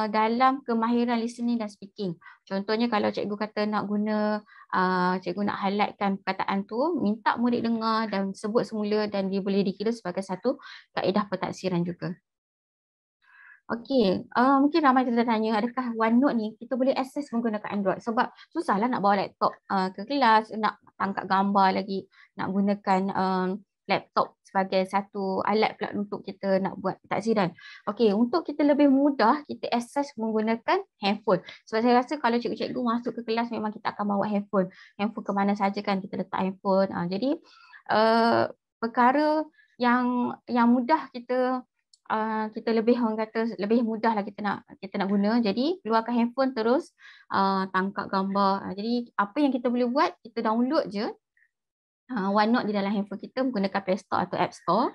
dalam kemahiran listening dan speaking. Contohnya kalau cikgu kata nak guna, cikgu nak highlightkan perkataan tu, minta murid dengar dan sebut semula dan dia boleh dikira sebagai satu kaedah pentaksiran juga. Okey, mungkin ramai tertanya, adakah OneNote ni kita boleh akses menggunakan Android? Sebab susahlah nak bawa laptop ke kelas, nak tangkap gambar lagi, nak gunakan laptop sebagai satu alat pula untuk kita nak buat pentaksiran. Okey, untuk kita lebih mudah, kita akses menggunakan handphone. Sebab saya rasa kalau cikgu-cikgu masuk ke kelas memang kita akan bawa handphone. Handphone ke mana saja kan kita letak handphone. Jadi perkara yang mudah kita lebih, orang kata lebih mudah lah kita nak guna. Jadi keluarkan handphone terus tangkap gambar. Jadi apa yang kita boleh buat, kita download je OneNote di dalam handphone kita menggunakan Play Store atau App Store.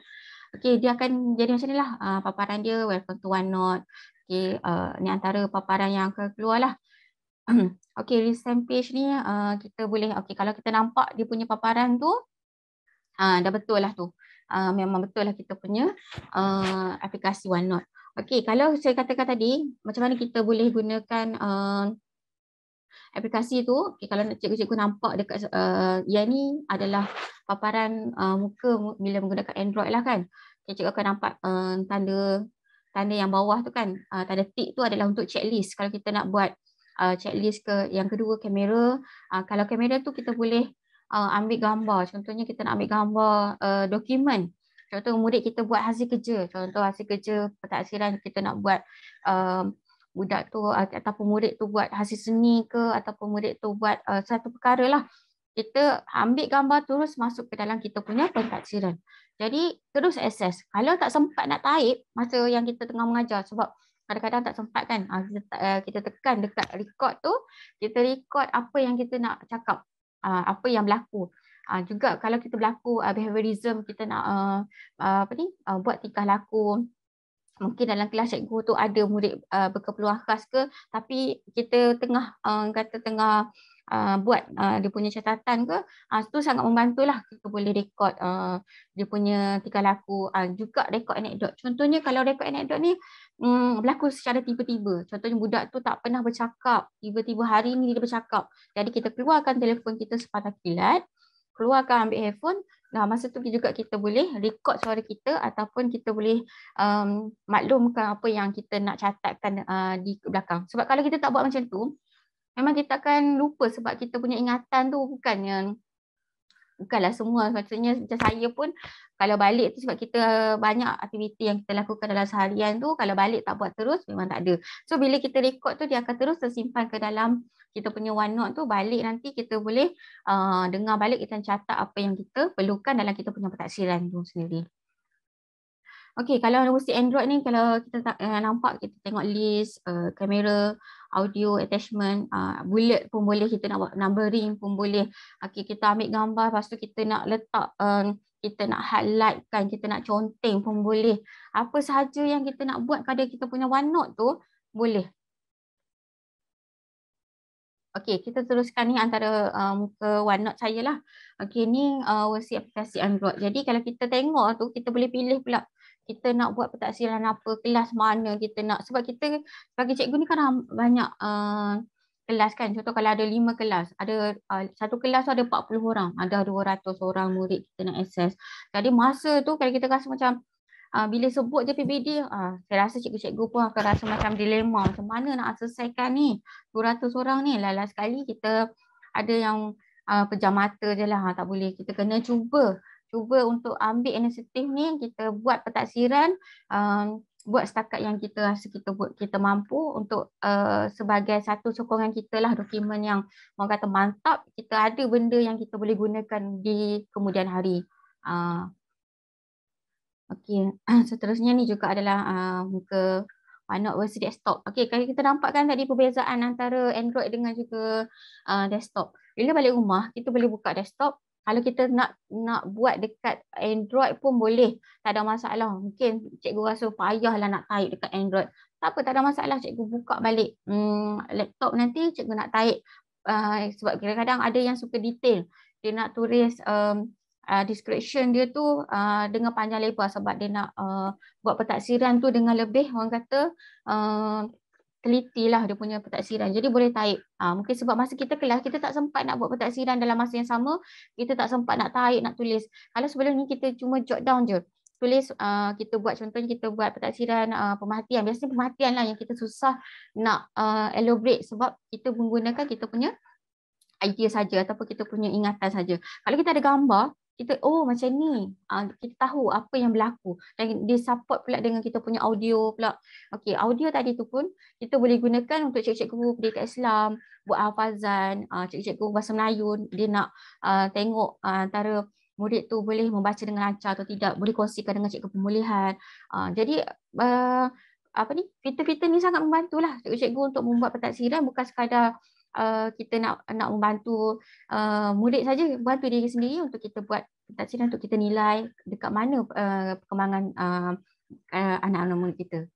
Okey, dia akan jadi macam ni lah paparan dia, welcome to OneNote. Okey, ni antara paparan yang akan keluar lah. Okey, recent page ni kita boleh, okey, kalau kita nampak dia punya paparan tu, dah betul lah tu. Memang betul lah kita punya aplikasi OneNote. Okey, kalau saya katakan tadi, macam mana kita boleh gunakan aplikasi tu. Okay, kalau cikgu-cikgu nampak dekat yang ni adalah paparan muka bila menggunakan Android lah kan. Okay, cikgu akan nampak tanda yang bawah tu kan, tanda tick tu adalah untuk checklist. Kalau kita nak buat checklist yang kedua, kamera. Kalau kamera tu kita boleh ambil gambar. Contohnya kita nak ambil gambar dokumen. Contoh murid kita buat hasil kerja. Contoh hasil kerja pentaksiran kita nak buat budak tu ataupun murid tu buat hasil seni ke, ataupun murid tu buat satu perkara lah. Kita ambil gambar terus masuk ke dalam kita punya pentaksiran. Jadi terus akses. Kalau tak sempat nak type masa yang kita tengah mengajar, sebab kadang-kadang tak sempat kan, kita tekan dekat record tu, kita record apa yang kita nak cakap, apa yang berlaku. Juga kalau kita berlaku behaviorism, kita nak buat tingkah laku. Mungkin dalam kelas cikgu tu ada murid berkeperluan khas ke, tapi kita tengah buat dia punya catatan ke, tu sangat membantulah. Kita boleh rekod dia punya tingkah laku, juga rekod anekdot. Contohnya kalau rekod anekdot ni berlaku secara tiba-tiba. Contohnya budak tu tak pernah bercakap, tiba-tiba hari ni dia bercakap. Jadi kita keluarkan telefon kita sepatah kilat, keluarkan ambil handphone. Nah, masa tu juga kita boleh rekod suara kita ataupun kita boleh maklumkan apa yang kita nak catatkan di belakang. Sebab kalau kita tak buat macam tu, memang kita akan lupa, sebab kita punya ingatan tu bukanlah semua. Maksudnya macam saya pun kalau balik tu, sebab kita banyak aktiviti yang kita lakukan dalam seharian tu, kalau balik tak buat terus memang tak ada. So bila kita rekod tu, dia akan terus tersimpan ke dalam kita punya OneNote tu. Balik nanti kita boleh dengar balik, kita catat apa yang kita perlukan dalam kita punya pentaksiran tu sendiri. Okey, kalau versi Android ni, kalau kita nampak, kita tengok list, kamera, audio, attachment, bullet pun boleh, kita nak buat numbering pun boleh. Okey, kita ambil gambar, lepas tu kita nak letak, kita nak highlight kan, kita nak conteng pun boleh. Apa sahaja yang kita nak buat pada kita punya OneNote tu, boleh. Okey, kita teruskan ni antara muka OneNote saya lah. Okey, ni versi aplikasi Android. Jadi kalau kita tengok tu, kita boleh pilih pula kita nak buat pentaksiran apa, kelas mana kita nak. Sebab kita sebagai cikgu ni kan banyak kelas kan. Contoh kalau ada 5 kelas, ada satu kelas tu ada 40 orang, ada 200 orang murid kita nak akses. Jadi masa tu kalau kita rasa macam bila sebut je PPD, saya rasa cikgu-cikgu pun akan rasa macam dilema, macam mana nak selesaikan ni 200 orang ni. Last sekali kita ada yang pejam mata je lah, tak boleh. Kita kena cuba untuk ambil inisiatif ni, kita buat pentaksiran, buat setakat yang kita rasa kita mampu untuk sebagai satu sokongan kita lah, dokumen yang orang kata mantap, kita ada benda yang kita boleh gunakan di kemudian hari. Okey, seterusnya ni juga adalah muka OneNote versi desktop. Okey, kalau kita nampak kan tadi perbezaan antara Android dengan juga desktop. Bila balik rumah, kita boleh buka desktop. Kalau kita nak buat dekat Android pun boleh, tak ada masalah. Mungkin cikgu rasa payahlah nak type dekat Android. Tak apa, tak ada masalah. Cikgu buka balik laptop nanti, cikgu nak type. Sebab kadang-kadang ada yang suka detail. Dia nak tulis description dia tu dengan panjang lebar sebab dia nak buat pentaksiran tu dengan lebih orang kata teliti lah dia punya pentaksiran. Jadi boleh type. Mungkin sebab masa kita kelas kita tak sempat nak buat pentaksiran dalam masa yang sama, kita tak sempat nak type, nak tulis. Kalau sebelum ni kita cuma jot down je. Tulis kita buat contohnya kita buat pentaksiran pemerhatian. Biasanya pemerhatian lah yang kita susah nak elaborate sebab kita menggunakan kita punya idea saja ataupun kita punya ingatan saja. Kalau kita ada gambar, kita macam ni, kita tahu apa yang berlaku dan dia support pula dengan kita punya audio pula. Okey, audio tadi tu pun kita boleh gunakan untuk cikgu-cikgu pendidikan Islam buat hafazan, cikgu-cikgu bahasa Melayu dia nak tengok antara murid tu boleh membaca dengan lancar atau tidak, boleh kongsikan dengan cikgu pemulihan. Jadi fitur-fitur ni sangat membantulah cikgu-cikgu untuk membuat pentaksiran, bukan sekadar kita nak membantu murid saja, bantu diri sendiri untuk kita buat pentaksiran, untuk kita nilai dekat mana perkembangan anak-anak murid kita.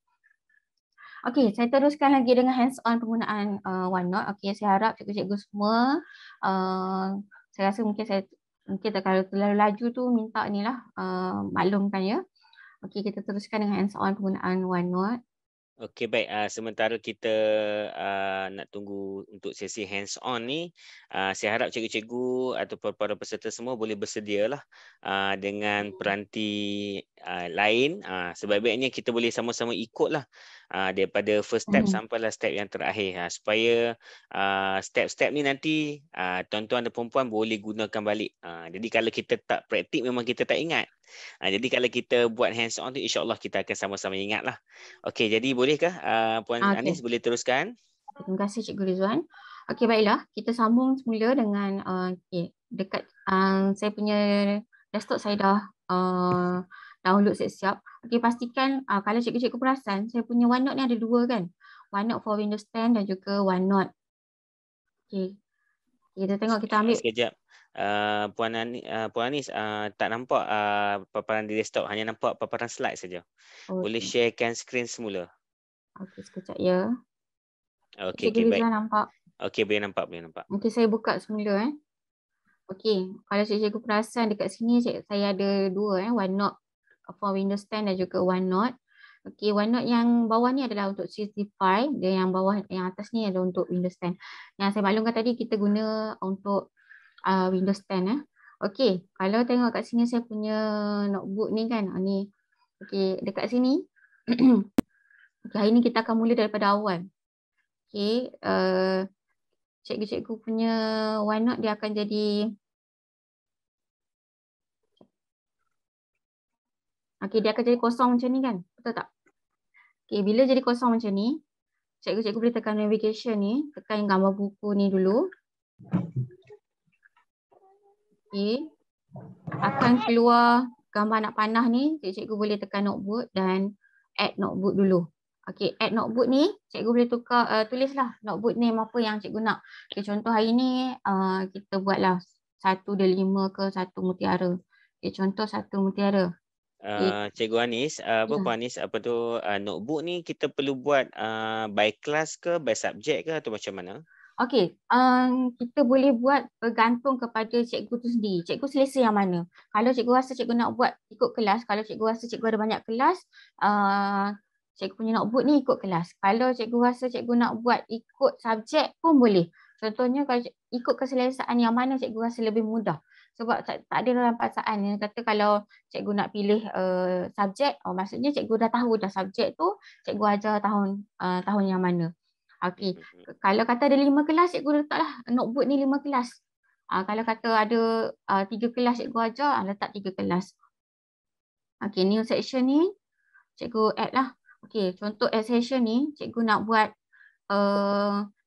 Okey, saya teruskan lagi dengan hands-on penggunaan OneNote. Okey, saya harap cikgu-cikgu semua, saya rasa mungkin kalau terlalu laju tu minta ni lah maklumkan ya. Okey, kita teruskan dengan hands-on penggunaan OneNote. Okey, baik. Sementara kita nak tunggu untuk sesi hands on ni, saya harap cikgu-cikgu atau para peserta semua boleh bersedialah dengan peranti lain. Sebaik-baiknya kita boleh sama-sama ikutlah daripada first step sampailah step yang terakhir, supaya step-step ni nanti tuan-tuan dan puan-puan boleh gunakan balik. Jadi kalau kita tak praktik memang kita tak ingat. Jadi kalau kita buat hands on tu, insya-Allah kita akan sama-sama ingatlah. Okey, jadi bolehkah Puan Anis boleh teruskan? Terima kasih Cikgu Rizwan. Okey, baiklah, kita sambung semula dengan dekat saya punya desktop saya dah download siap-siap. Okey, pastikan kalau cikgu-cikgu perasan saya punya OneNote ni ada dua kan. OneNote for Windows 10 dan juga OneNote. Okey. Kita tengok, kita ambil sekejap. Puan Anis tak nampak paparan di desktop, hanya nampak paparan slide saja. Boleh sharekan skrin semula. Okey, sekejap ya. Okey, baik. nampak. Okey, boleh nampak. Okey, saya buka semula Okey, kalau cikgu perasan dekat sini saya ada dua OneNote for Windows 10 dan juga OneNote. Okey, OneNote yang bawah ni adalah untuk 65, dan yang bawah yang atas ni adalah untuk Windows 10. Yang saya maklumkan tadi kita guna untuk Windows 10 Okey, kalau tengok kat sini saya punya notebook ni kan. Ni. Okey, dekat sini. Okay, hari ni kita akan mula daripada awal. Okey, cikgu-cikgu punya OneNote dia akan jadi dia akan jadi kosong macam ni kan? Betul tak? Okey, bila jadi kosong macam ni, cikgu-cikgu boleh tekan navigation ni, tekan gambar buku ni dulu. Okey. Akan keluar gambar anak panah ni, cikgu boleh tekan notebook dan add notebook dulu. Okey, add notebook ni, cikgu boleh tukar, tulislah notebook name apa yang cikgu nak. Okey, contoh hari ni kita buatlah 1 dan 5 ke 1 mutiara. Okey, contoh 1 mutiara. Cikgu Anis, Puan Anis, notebook ni kita perlu buat by class ke, by subject ke atau macam mana? Okey, kita boleh buat bergantung kepada cikgu tu sendiri. Cikgu selesa yang mana. Kalau cikgu rasa cikgu nak buat ikut kelas, kalau cikgu rasa cikgu ada banyak kelas, cikgu punya notebook ni ikut kelas. Kalau cikgu rasa cikgu nak buat ikut subjek pun boleh. Contohnya kalau ikut keselesaan yang mana cikgu rasa lebih mudah. Sebab tak ada dalam paksaan. Yang kata kalau cikgu nak pilih subjek, maksudnya cikgu dah tahu dah subjek tu, cikgu ajar tahun yang mana. Okey, kalau kata ada 5 kelas, cikgu letaklah notebook ni 5 kelas. Kalau kata ada 3 kelas cikgu ajar, letak 3 kelas. Okey, new section ni cikgu add lah. Okey, contoh add section ni, cikgu nak buat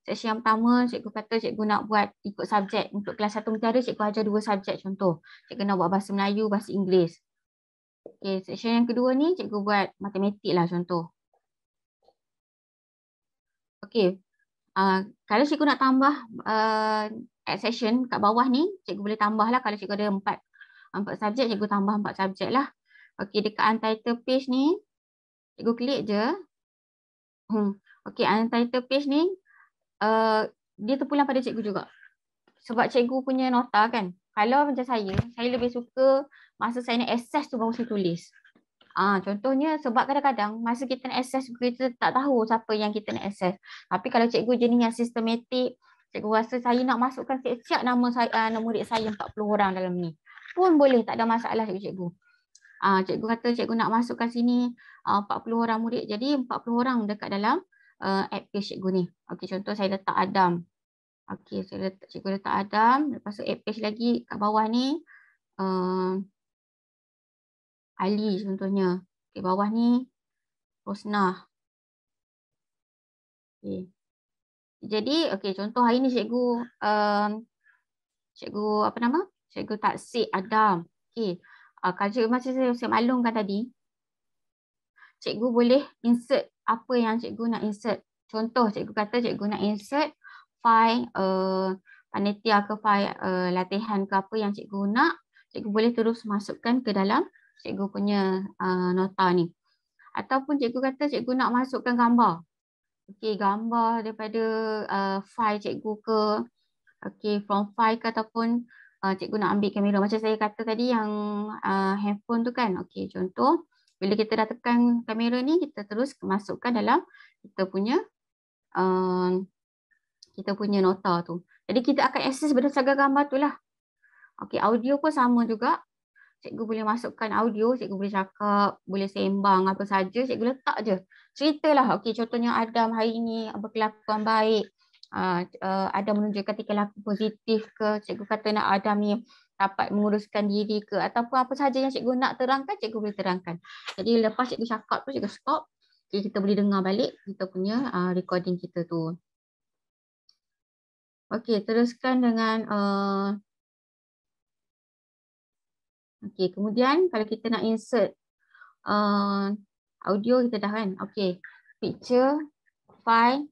section yang pertama, cikgu kata cikgu nak buat ikut subjek. Untuk kelas 1 mutiara, cikgu ajar 2 subjek contoh. Cikgu nak buat bahasa Melayu, bahasa Inggeris. Okey, section yang kedua ni, cikgu buat matematik lah contoh. Okey, kalau cikgu nak tambah add section kat bawah ni, cikgu boleh tambah lah. Kalau cikgu ada 4 subjek, cikgu tambah 4 subjek lah. Okey, dekat untitled page ni, cikgu klik je. Okey, untitled page ni, dia terpulang pada cikgu juga. Sebab cikgu punya nota kan. kalau macam saya lebih suka masa saya nak access tu baru saya tulis. Contohnya sebab kadang-kadang masa kita nak access kita tak tahu siapa yang kita nak access. Tapi kalau cikgu jenis yang sistematik, cikgu rasa saya nak masukkan siap-siap nama saya, nama murid saya 40 orang dalam ni. Pun boleh, tak ada masalah cikgu. Cikgu kata cikgu nak masukkan sini 40 orang murid. Jadi 40 orang dekat dalam app page cikgu ni. Okey, contoh saya letak Adam. Okey, cikgu letak Adam. Lepas tu app page lagi kat bawah ni Ali contohnya. Okey, bawah ni Rosnah. Okey. Jadi okey, contoh hari ni cikgu apa nama? Cikgu taksir Adam. Okey. Kalau cikgu macam saya maklumkan tadi, cikgu boleh insert apa yang cikgu nak insert. Contoh cikgu kata cikgu nak insert file panitia ke file latihan ke apa yang cikgu nak, cikgu boleh terus masukkan ke dalam cikgu punya nota ni. Ataupun cikgu kata cikgu nak masukkan gambar. Okey, gambar daripada file cikgu ke, okey, from file ke ataupun cikgu nak ambil kamera. Macam saya kata tadi yang handphone tu kan. Okey, contoh bila kita dah tekan kamera ni, kita terus masukkan dalam kita punya nota tu. Jadi kita akan akses berdasarkan gambar tu lah. Okey, audio pun sama juga. Cikgu boleh masukkan audio, cikgu boleh cakap, boleh sembang apa saja, cikgu letak je. Ceritalah, okey, contohnya Adam hari ni berkelakuan baik, Adam menunjukkan tingkah laku positif ke, cikgu kata nak Adam ni dapat menguruskan diri ke, ataupun apa saja yang cikgu nak terangkan, cikgu boleh terangkan. Jadi lepas cikgu cakap tu, cikgu stop, okay, kita boleh dengar balik kita punya recording kita tu. Okey, teruskan dengan okey, kemudian kalau kita nak insert audio kita dah kan. Okey, picture, file.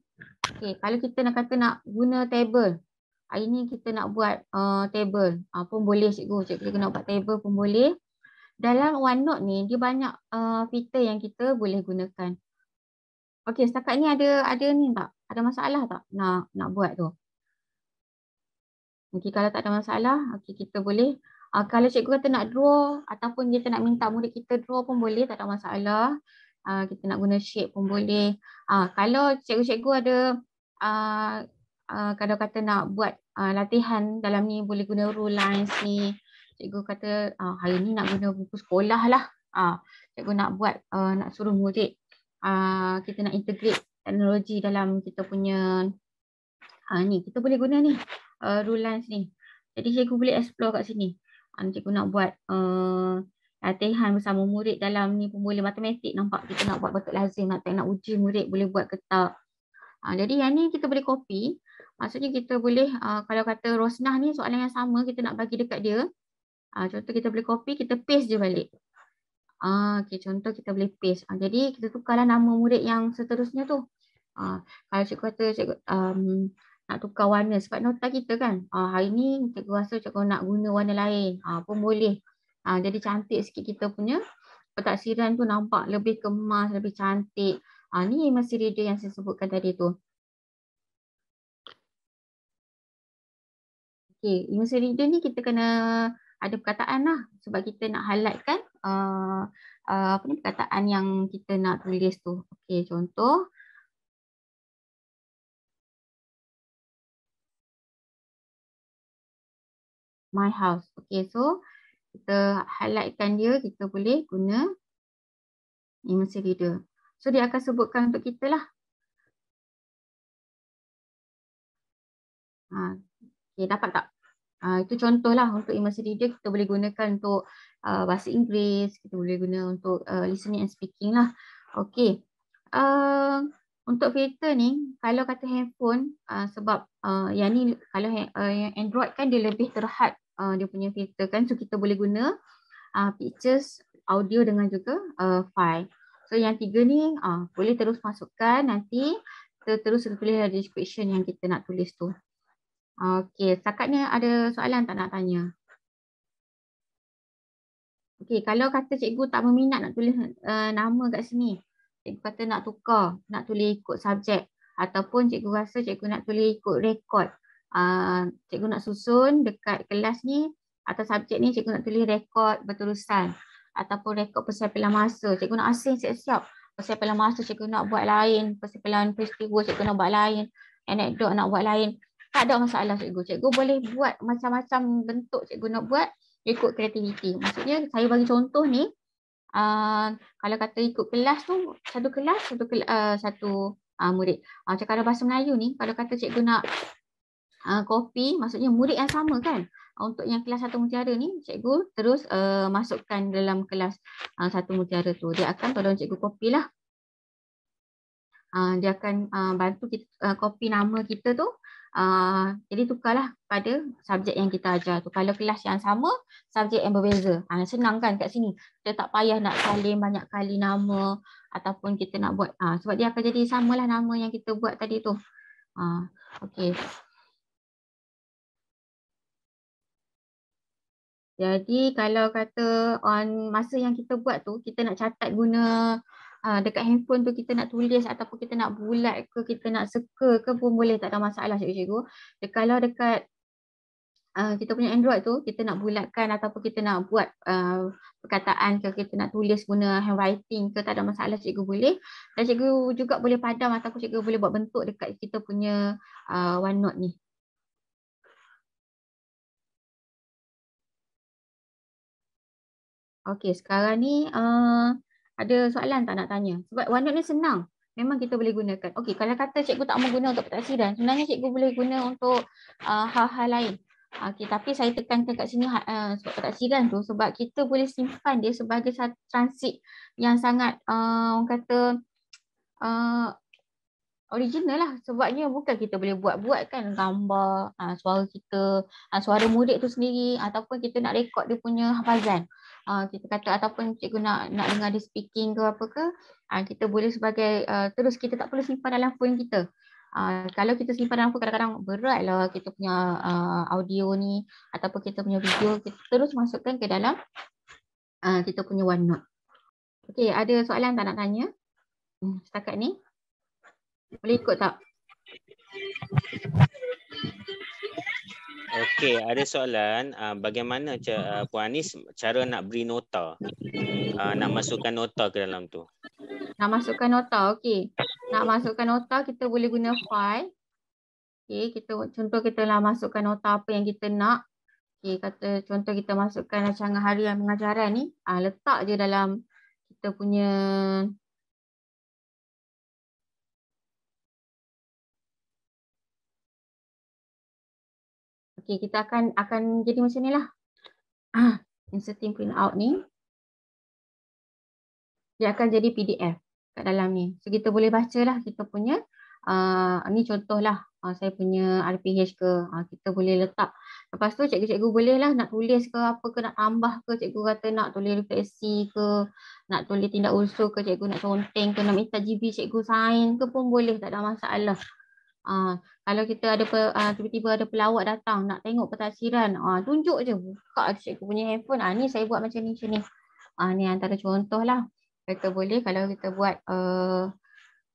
Okey, kalau kita nak kata nak guna table. Hari ni kita nak buat table. Pun boleh cikgu. Cikgu nak buat table pun boleh. Dalam OneNote ni dia banyak fitur yang kita boleh gunakan. Okey, setakat ni ada ni tak? Ada masalah tak nak buat tu? Okey, kalau tak ada masalah, okey, kita boleh. Kalau cikgu kata nak draw ataupun kita nak minta murid kita draw pun boleh, tak ada masalah. Kita nak guna shape pun boleh. Kalau cikgu-cikgu ada kalau kata nak buat latihan dalam ni boleh guna rule lines ni. Cikgu kata hari ni nak guna buku sekolah lah. Cikgu nak buat nak suruh murid kita nak integrate teknologi dalam kita punya ni. Kita boleh guna ni rule lines ni. Jadi cikgu boleh explore kat sini. Cikgu nak buat latihan bersama murid dalam ni pun boleh. Matematik nampak kita nak buat betul lazim, nak uji murid boleh buat ke tak. Jadi yang ni kita boleh copy. Maksudnya kita boleh kalau kata Rosnah ni soalan yang sama kita nak bagi dekat dia. Contoh kita boleh copy, kita paste je balik. Okay, contoh kita boleh paste. Jadi kita tukarlah nama murid yang seterusnya tu. Kalau cikgu kata cikgu nak tukar warna sebab nota kita kan. Hari ni cikgu rasa cikgu nak guna warna lain. Pun boleh. Jadi cantik sikit kita punya pentaksiran tu, nampak lebih kemas, lebih cantik. Ni masih reader yang saya sebutkan tadi tu. Okey, immersive reader ni kita kena ada perkataan lah sebab kita nak highlightkan apa ni perkataan yang kita nak tulis tu. Okey, contoh my house. Okey, so kita highlightkan dia, kita boleh guna immersive reader. So dia akan sebutkan untuk kita lah. Okay, dapat tak? Itu contoh lah untuk immersive reader kita boleh gunakan untuk bahasa Inggeris, kita boleh guna untuk listening and speaking lah. Okay. Untuk filter ni, kalau kata handphone, sebab yang ni kalau yang Android kan dia lebih terhad dia punya filter kan. So kita boleh guna pictures, audio dengan juga file. So yang tiga ni boleh terus masukkan, nanti kita terus tulis description yang kita nak tulis tu. Okey, setakat ni ada soalan tak nak tanya? Okey, kalau kata cikgu tak berminat nak tulis nama kat sini, cikgu kata nak tukar, nak tulis ikut subjek, ataupun cikgu rasa cikgu nak tulis ikut rekod. Cikgu nak susun dekat kelas ni atau subjek ni cikgu nak tulis rekod berterusan ataupun rekod persiapan masa, cikgu nak asing siap-siap. Persiapan masa cikgu nak buat lain, persiapan peristiwa cikgu nak buat lain, anekdot nak buat lain. Tak ada masalah cikgu. Cikgu boleh buat macam-macam bentuk cikgu nak buat ikut kreativiti. Maksudnya saya bagi contoh ni, kalau kata ikut kelas tu, satu murid. Macam kalau bahasa Melayu ni, kalau kata cikgu nak copy, maksudnya murid yang sama kan. Untuk yang kelas 1 mutiara ni, cikgu terus masukkan dalam kelas 1 mutiara tu. Dia akan tolong cikgu copy lah. Dia akan bantu kita copy nama kita tu. Jadi tukarlah pada subjek yang kita ajar tu. Kalau kelas yang sama, subjek yang berbeza. Senang kan kat sini. Kita tak payah nak salin banyak kali nama ataupun kita nak buat. Sebab dia akan jadi samalah nama yang kita buat tadi tu. Okey. Jadi kalau kata masa yang kita buat tu, kita nak catat guna dekat handphone tu, kita nak tulis ataupun kita nak bulat ke, kita nak circle ke pun boleh, tak ada masalah cikgu-cikgu. Kalau dekat kita punya Android tu, kita nak bulatkan ataupun kita nak buat perkataan ke, kita nak tulis guna handwriting ke, tak ada masalah cikgu boleh. Dan cikgu juga boleh padam ataupun cikgu boleh buat bentuk dekat kita punya OneNote ni. Okey, sekarang ni ada soalan tak nak tanya? Sebab OneNote ni senang. Memang kita boleh gunakan. Okey, kalau kata cikgu tak mau guna untuk pentaksiran, sebenarnya cikgu boleh guna untuk hal-hal lain. Okey, tapi saya tekankan kat sini sebab pentaksiran tu, sebab kita boleh simpan dia sebagai satu transit yang sangat orang kata original lah. Sebabnya bukan kita boleh buat-buat kan gambar, suara kita, suara murid tu sendiri, ataupun kita nak rekod dia punya hafazan. Kita kata ataupun cikgu nak dengar dia speaking ke apa ke, kita boleh sebagai terus kita tak perlu simpan dalam phone kita. Kalau kita simpan dalam phone kadang-kadang berat lah kita punya audio ni ataupun kita punya video, kita terus masukkan ke dalam kita punya OneNote. Okey, ada soalan tak nak tanya setakat ni? Boleh ikut tak? Okey, ada soalan. Bagaimana Puan Anis cara nak beri nota? Nak masukkan nota ke dalam tu. Nak masukkan nota, okey. Nak masukkan nota, kita boleh guna file. Okey, contoh kita lah masukkan nota apa yang kita nak. Okey, kata contoh kita masukkan rancangan harian pengajaran ni. Letak je dalam kita punya kita akan jadi macam ni lah. Inserting print out ni. Dia akan jadi PDF kat dalam ni. So kita boleh baca lah kita punya. Ni contoh lah. Saya punya RPH ke. Kita boleh letak. Lepas tu cikgu-cikgu boleh lah nak tulis ke apa ke, nak tambah ke. Cikgu kata nak tulis refleksi ke. Nak tulis tindak unsur ke. Cikgu nak conteng ke. Nak minta GB cikgu sign ke pun boleh. Tak ada masalah. Kalau kita ada tiba-tiba ada pelawak datang nak tengok pentaksiran, tunjuk je, buka cikgu punya handphone, ni saya buat macam ni macam ni. Ni antara contoh lah. Kita boleh kalau kita buat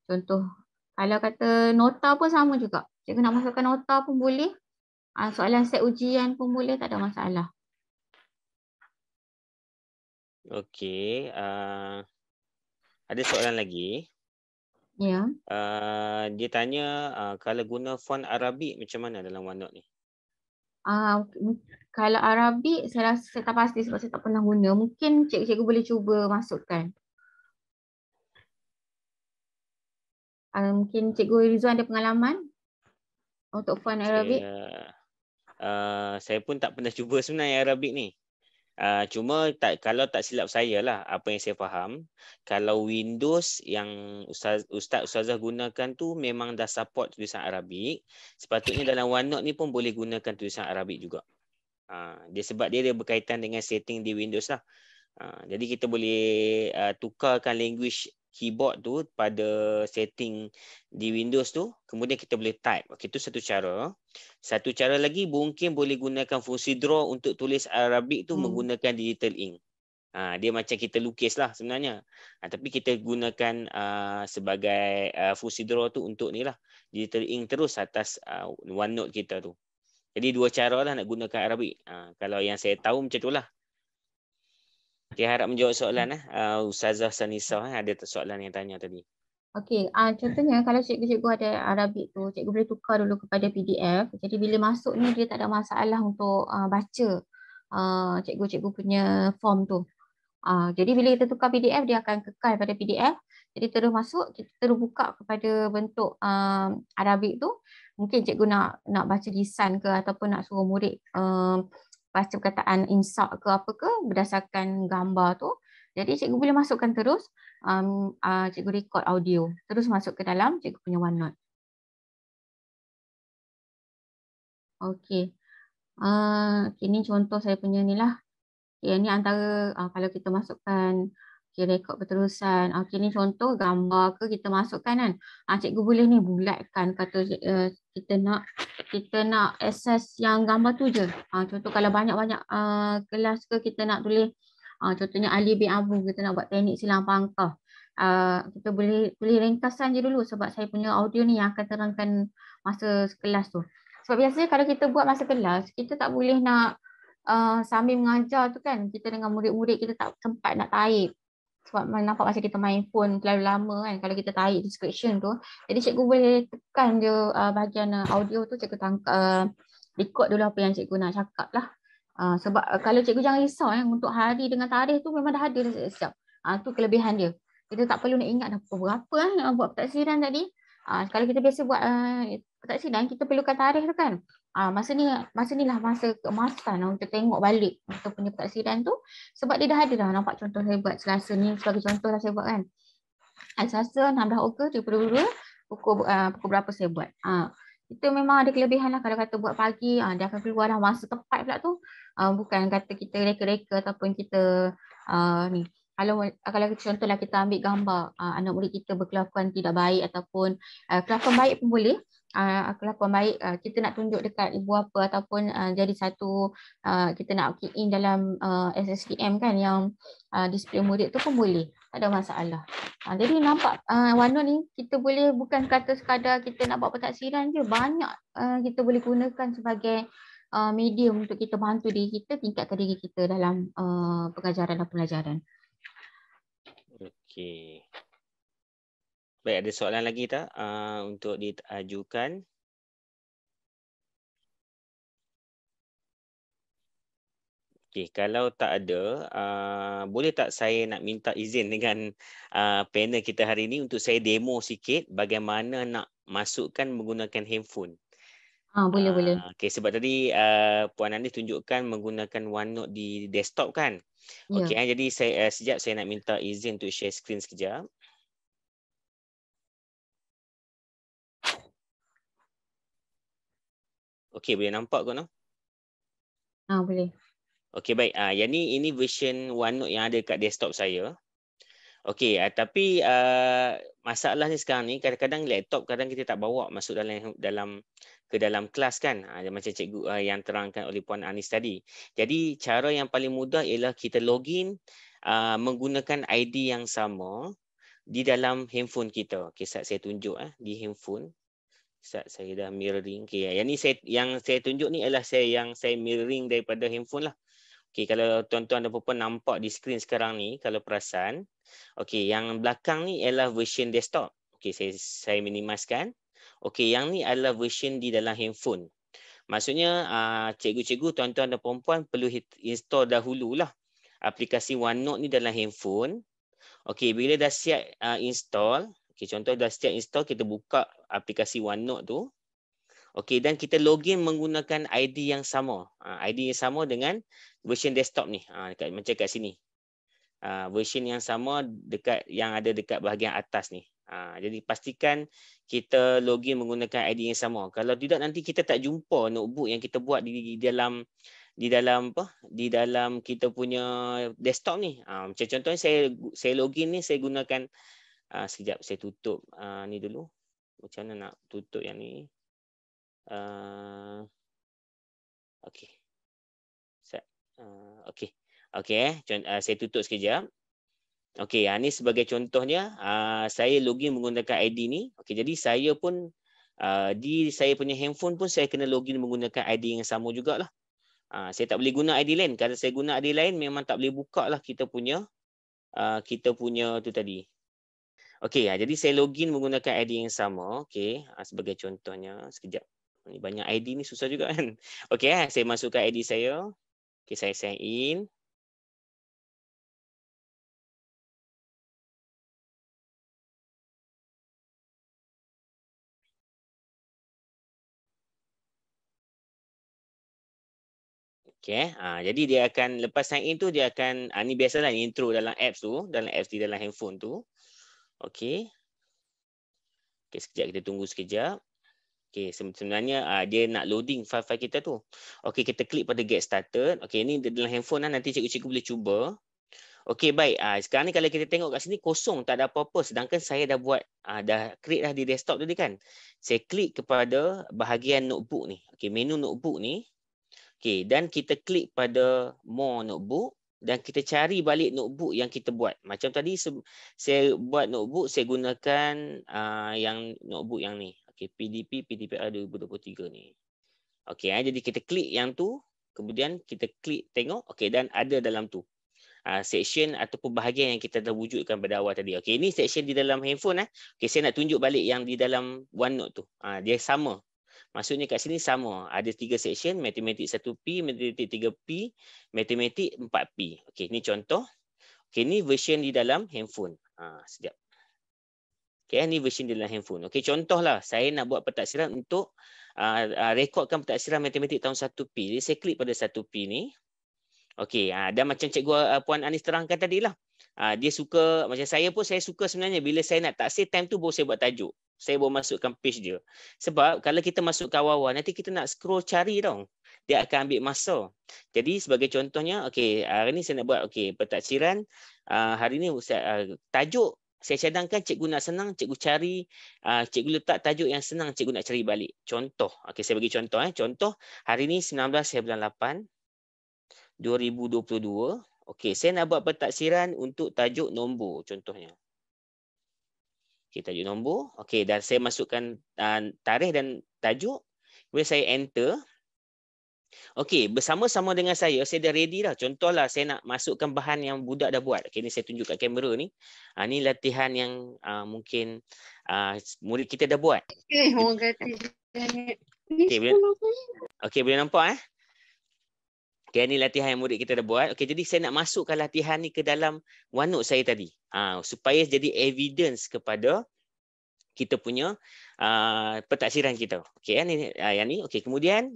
contoh. Kalau kata nota pun sama juga. Cikgu nak masukkan nota pun boleh. Soalan set ujian pun boleh, tak ada masalah. Okey, ada soalan lagi. Ya. Dia tanya kalau guna font Arabik macam mana dalam OneNote ni? Kalau Arabik saya rasa saya tak pasti sebab saya tak pernah guna. Mungkin cikgu-cikgu boleh cuba masukkan. Mungkin Cikgu Rizwan ada pengalaman untuk font Arabik? Saya pun tak pernah cuba sebenarnya Arabik ni. Cuma kalau tak silap saya lah, apa yang saya faham, kalau Windows yang ustazah gunakan tu memang dah support tulisan Arabik, sepatutnya dalam OneNote ni pun boleh gunakan tulisan Arabik juga. Sebab dia berkaitan dengan setting di Windows lah. Jadi kita boleh tukarkan language keyboard tu pada setting di Windows tu, kemudian kita boleh type. Okay, itu satu cara. Satu cara lagi mungkin boleh gunakan fungsi draw untuk tulis Arabik tu menggunakan digital ink. Dia macam kita lukis lah sebenarnya. Tapi kita gunakan sebagai fungsi draw tu untuk ni lah, digital ink terus atas OneNote kita tu. Jadi dua cara lah nak gunakan Arabic. Kalau yang saya tahu macam itulah. Okay, harap menjawab soalan. Ustazah Sanisa ada soalan yang tanya tadi. Okey, contohnya kalau cikgu-cikgu ada Arabic tu, cikgu boleh tukar dulu kepada PDF. Jadi bila masuk ni dia tak ada masalah untuk baca cikgu-cikgu punya form tu. Jadi bila kita tukar PDF, dia akan kekal pada PDF. Jadi terus masuk, kita terus buka kepada bentuk Arabic tu. Mungkin cikgu nak baca lisan ke ataupun nak suruh murid baca perkataan insak ke apa ke berdasarkan gambar tu. Jadi cikgu boleh masukkan terus, cikgu record audio. Terus masuk ke dalam cikgu punya OneNote. Okey. Ini contoh saya punya ni lah. Okay, ini antara kalau kita masukkan rekod berterusan. Ini contoh gambar ke kita masukkan kan. Cikgu boleh ni bulatkan kata kita nak access yang gambar tu je. Contoh kalau banyak-banyak kelas ke kita nak tulis contohnya Ali bin Abu, kita nak buat teknik silang pangkah. Kita boleh ringkasan je dulu sebab saya punya audio ni yang akan terangkan masa kelas tu. Sebab biasanya kalau kita buat masa kelas, kita tak boleh nak sambil mengajar tu kan, kita dengan murid-murid kita tak sempat nak type. Sebab nampak macam kita main phone terlalu lama kan kalau kita type description tu. Jadi cikgu boleh tekan je bahagian audio tu, cikgu record dulu apa yang cikgu nak cakap lah. Sebab kalau cikgu jangan risau untuk hari dengan tarikh tu memang dah ada dah siap. Tu kelebihan dia. Kita tak perlu nak ingat dah pukul berapa buat pentadbiran tadi. Kalau kita biasa buat pentadbiran, kita perlukan tarikh tu kan. Masa ni lah masa keemasan untuk tengok balik kita punya pentadbiran tu. Sebab dia dah ada dah, nampak contoh saya buat Selasa ni sebagai contoh lah saya buat kan. Selasa 16 Ogos 2022 pukul berapa saya buat. Itu memang ada kelebihan lah kalau kata buat pagi, dia akan keluar dah masa tepat pula tu. Bukan kata kita reka-reka ataupun kita ni. Kalau contohlah kita ambil gambar anak murid kita berkelakuan tidak baik ataupun kelakuan baik pun boleh. Kelakuan baik kita nak tunjuk dekat ibu apa ataupun jadi satu kita nak key in dalam SSDM kan yang display murid tu pun boleh, tak ada masalah. Jadi nampak OneNote ni kita boleh bukan kata sekadar kita nak buat pentadbiran je, banyak kita boleh gunakan sebagai medium untuk kita bantu diri kita, tingkatkan diri kita dalam pengajaran dan pelajaran. Okey. Baik, ada soalan lagi tak untuk diajukan? Okey, kalau tak ada, boleh tak saya nak minta izin dengan panel kita hari ini untuk saya demo sikit bagaimana nak masukkan menggunakan handphone. Boleh. Okey, sebab tadi Puan Anis tunjukkan menggunakan OneNote di desktop kan? Okey, jadi sekejap saya nak minta izin untuk share screen sekejap. Okey, boleh nampak ke no? Boleh. Okey, baik. Yang ini version OneNote yang ada kat desktop saya. Okey, tapi masalah ni sekarang ni kadang-kadang laptop kadang kita tak bawa masuk ke dalam kelas kan. Macam cikgu yang terangkan oleh Puan Anis tadi. Jadi cara yang paling mudah ialah kita login menggunakan ID yang sama di dalam handphone kita. Okey, saya tunjuk di handphone. Saya dah mirroring. Okay, yang saya tunjuk ni adalah saya mirroring daripada handphone lah. Okay, kalau tuan-tuan dan puan-puan nampak di skrin sekarang ni, kalau perasan, okay, yang belakang ni adalah version desktop. Okay, saya minimiskan. Okay, yang ni adalah version di dalam handphone. Maksudnya, cikgu-cikgu, tuan-tuan dan puan-puan perlu install dahululah aplikasi OneNote ni dalam handphone. Okay, bila dah siap install, okay, contoh dah siap install, kita buka aplikasi OneNote tu. Okay, dan kita login menggunakan ID yang sama. ID yang sama dengan version desktop ni. Macam kat sini. Version yang sama yang ada dekat bahagian atas ni. Jadi pastikan kita login menggunakan ID yang sama. Kalau tidak nanti kita tak jumpa notebook yang kita buat di dalam kita punya desktop ni. Macam contohnya saya login ni, saya gunakan sekejap saya tutup ni dulu. Macam mana nak tutup yang ni? Okey. Saya tutup sekejap. Okey, ni sebagai contohnya saya login menggunakan ID ni. Okey, jadi saya pun di saya punya handphone pun saya kena login menggunakan ID yang sama jugalah. Saya tak boleh guna ID lain. Kalau saya guna ID lain memang tak boleh buka lah kita punya tu tadi. Okey, jadi saya login menggunakan ID yang sama. Okey, sebagai contohnya sekejap. Ni banyak ID ni susah juga kan. Okey, saya masukkan ID saya. Okey, saya sign in. Okay, jadi dia akan lepas sign in tu dia akan ni biasalah intro dalam apps tu, dalam apps di dalam handphone tu. Okey. Okey, sekejap kita tunggu sekejap. Okey, sebenarnya dia nak loading file-file kita tu. Okey, kita klik pada get started. Okey, ni dalam handphone nanti cikgu-cikgu boleh cuba. Okey, baik. Sekarang ni kalau kita tengok kat sini kosong, tak ada apa-apa, sedangkan saya dah buat dah create dah di desktop tadi kan. Saya klik kepada bahagian notebook ni. Okey, menu notebook ni. Okey, dan kita klik pada more notebook dan kita cari balik notebook yang kita buat. Macam tadi saya buat notebook, saya gunakan yang notebook yang ni. Okey, PDP PDPR 2023 ni. Okey, jadi kita klik yang tu, kemudian kita klik tengok, okey, dan ada dalam tu. Section ataupun bahagian yang kita dah wujudkan pada awal tadi. Okey, ini section di dalam handphone. Okey, saya nak tunjuk balik yang di dalam OneNote tu. Dia sama. Maksudnya kat sini sama. Ada 3 section, matematik 1P, matematik 3P, matematik 4P. Okey, ni contoh. Okey, ni version di dalam handphone. Sekejap. Okey, ni version di dalam handphone. Okey, contohlah saya nak buat pentaksiran untuk rekodkan pentaksiran matematik tahun 1P. Jadi saya klik pada 1P ni. Okey, dan macam cikgu Puan Anis terangkan tadilah. Dia suka, macam saya pun saya suka sebenarnya bila saya nak taksir time tu baru saya buat tajuk. Saya baru masukkan page dia. Sebab kalau kita masuk ke awal-awal, nanti kita nak scroll cari tau. Dia akan ambil masa. Jadi sebagai contohnya, okey, hari ni saya nak buat pentaksiran. Hari ni tajuk saya cadangkan cikgu nak senang, cikgu cari, cikgu letak tajuk yang senang, cikgu nak cari balik. Contoh, okey, saya bagi contoh. Contoh, hari ni 19 bulan 8, 2022. Okey, saya nak buat pentaksiran untuk tajuk nombor contohnya. Okey, tajuk nombor. Okey, dan saya masukkan tarikh dan tajuk. Kemudian saya enter. Okey, bersama-sama dengan saya dah ready dah. Contohlah saya nak masukkan bahan yang budak dah buat. Okey, ni saya tunjuk kat kamera ni. Ni latihan yang mungkin murid kita dah buat. Okey, boleh nampak Okay, ni latihan yang murid kita dah buat. Okey, jadi saya nak masukkan latihan ni ke dalam OneNote saya tadi. Supaya jadi evidence kepada kita punya pentaksiran kita. Okey, yang ni. Okey, kemudian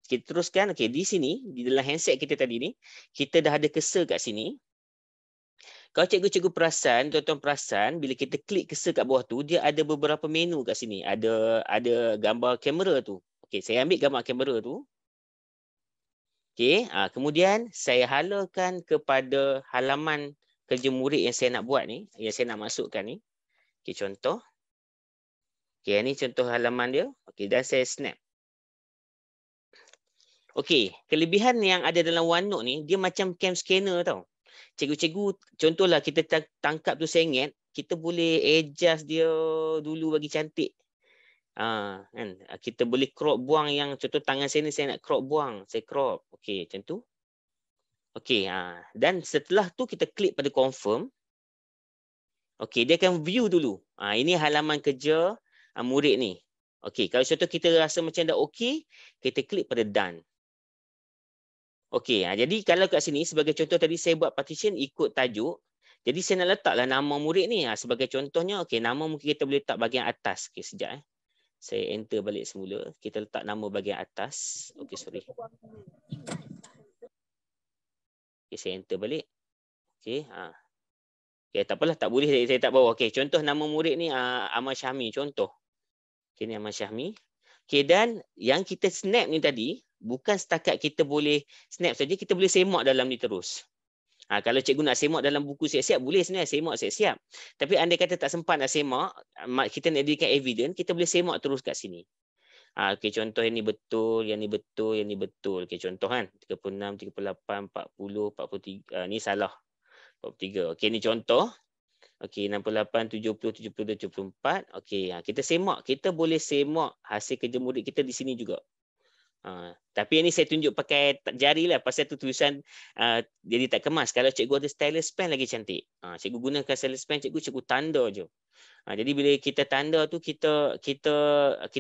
kita teruskan. Okey, di sini, di dalam handset kita tadi ni, kita dah ada cursor kat sini. Kalau cikgu-cikgu perasan, tuan-tuan perasan, bila kita klik cursor kat bawah tu, dia ada beberapa menu kat sini. Ada gambar kamera tu. Okey, saya ambil gambar kamera tu. Okey, kemudian saya halakan kepada halaman kerja murid yang saya nak buat ni, yang saya nak masukkan ni. Okey, contoh. Okey, ini contoh halaman dia. Okey, dan saya snap. Okey, kelebihan yang ada dalam OneNote ni, dia macam cam scanner tau. Cikgu-cikgu, contohlah kita tangkap tu sengit, kita boleh adjust dia dulu bagi cantik. Kan? Kita boleh crop buang yang contoh tangan saya ni saya nak crop buang, saya crop. Okey, macam tu. Okey, dan setelah tu kita klik pada confirm. Okey, dia akan view dulu. Ini halaman kerja murid ni. Okey, kalau contoh kita rasa macam dah okey, kita klik pada done. Okey, jadi kalau kat sini sebagai contoh tadi saya buat partition ikut tajuk. Jadi saya nak letaklah nama murid ni. Sebagai contohnya, okey, nama mungkin kita boleh letak bahagian atas. Okey, sekejap Saya enter balik semula. Kita letak nama bahagian atas. Okey, sorry. Okey, saya enter balik. Okey, Okey, tak apalah, tak boleh saya tak bawa. Okey, contoh nama murid ni Ahmad Syahmi, contoh. Okey, ni Ahmad Syahmi. Okey, dan yang kita snap ni tadi, bukan setakat kita boleh snap saja, kita boleh semak dalam ni terus. Kalau cikgu nak semak dalam buku siap-siap, boleh sebenarnya semak siap-siap. Tapi andai kata tak sempat nak semak, kita nak jadikan evidence, kita boleh semak terus kat sini. Okey, contoh yang ni betul, yang ni betul, yang ni betul. Okey, contoh kan, 36, 38, 40, 43. Ni salah. 43. Okey, ni contoh. Okey, 68, 70, 72, 74. Okey, kita semak. Kita boleh semak hasil kerja murid kita di sini juga. Tapi ini saya tunjuk pakai jari lah pasal tu tulisan jadi tak kemas. Kalau cikgu ada stylus pen lagi cantik. Cikgu gunakan stylus pen, cikgu tanda je. Jadi bila kita tanda tu kita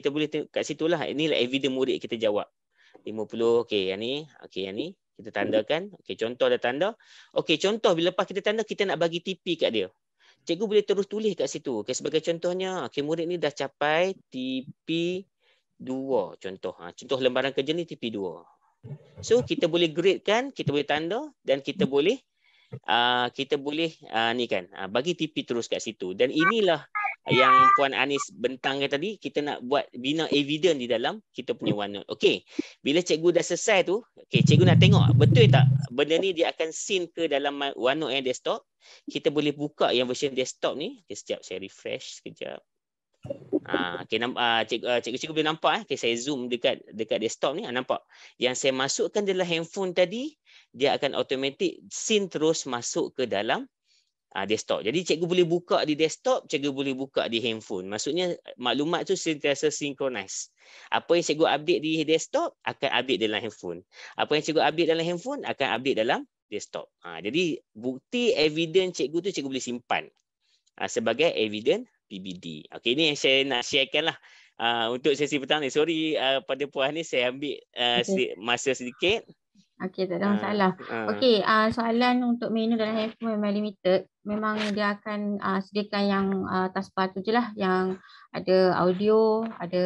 boleh tengok kat situlah. Inilah evidence murid kita jawab. 50, okey yang ni, okey yang ni kita tandakan. Okey, contoh dah tanda. Okey, contoh bila lepas kita tanda kita nak bagi TP kat dia. Cikgu boleh terus tulis kat situ. Okay, sebagai contohnya, okey murid ni dah capai TP 2 contoh. Contoh lembaran kerja ni TP 2. So kita boleh grade kan, kita boleh tanda dan kita boleh ni kan bagi TP terus kat situ. Dan inilah yang Puan Anis bentangkan tadi, kita nak buat bina evidence di dalam kita punya OneNote. Okey, bila cikgu dah selesai tu, okey cikgu nak tengok betul tak benda ni dia akan sync ke dalam OneNote yang desktop. Kita boleh buka yang version desktop ni. Okay, sekejap saya refresh sekejap. Okay, cikgu boleh nampak okay, saya zoom dekat desktop ni, nampak yang saya masukkan dalam handphone tadi dia akan automatic sync terus masuk ke dalam desktop. Jadi cikgu boleh buka di desktop, cikgu boleh buka di handphone. Maksudnya maklumat tu sentiasa synchronize. Apa yang cikgu update di desktop akan update dalam handphone. Apa yang cikgu update dalam handphone akan update dalam desktop. Jadi bukti evidence cikgu tu cikgu boleh simpan sebagai evidence PBD. Okey, ini yang saya nak sharekan lah untuk sesi petang ni. Sorry pada Puan ni saya ambil masa sedikit. Okey, tak ada masalah. Okey, soalan untuk menu dalam handphone memang limited. Memang dia akan sediakan yang taskbar tu je lah, yang ada audio, ada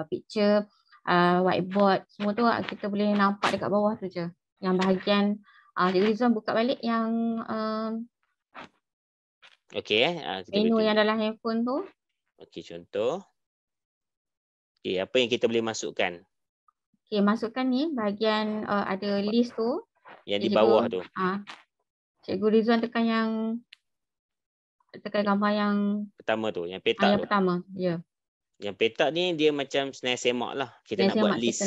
picture, whiteboard, semua tu kita boleh nampak dekat bawah tu je. Yang bahagian Cikgu Rizwan buka balik yang okey, menu yang dalam handphone tu. Okey, contoh. Okey, apa yang kita boleh masukkan? Okey, masukkan ni bahagian ada list tu. Yang di bawah tu. Cikgu Rizwan tekan gambar yang pertama tu, yang petak yang tu. pertama, ya. Yang petak ni dia macam senang semak lah. Kita nak buat list.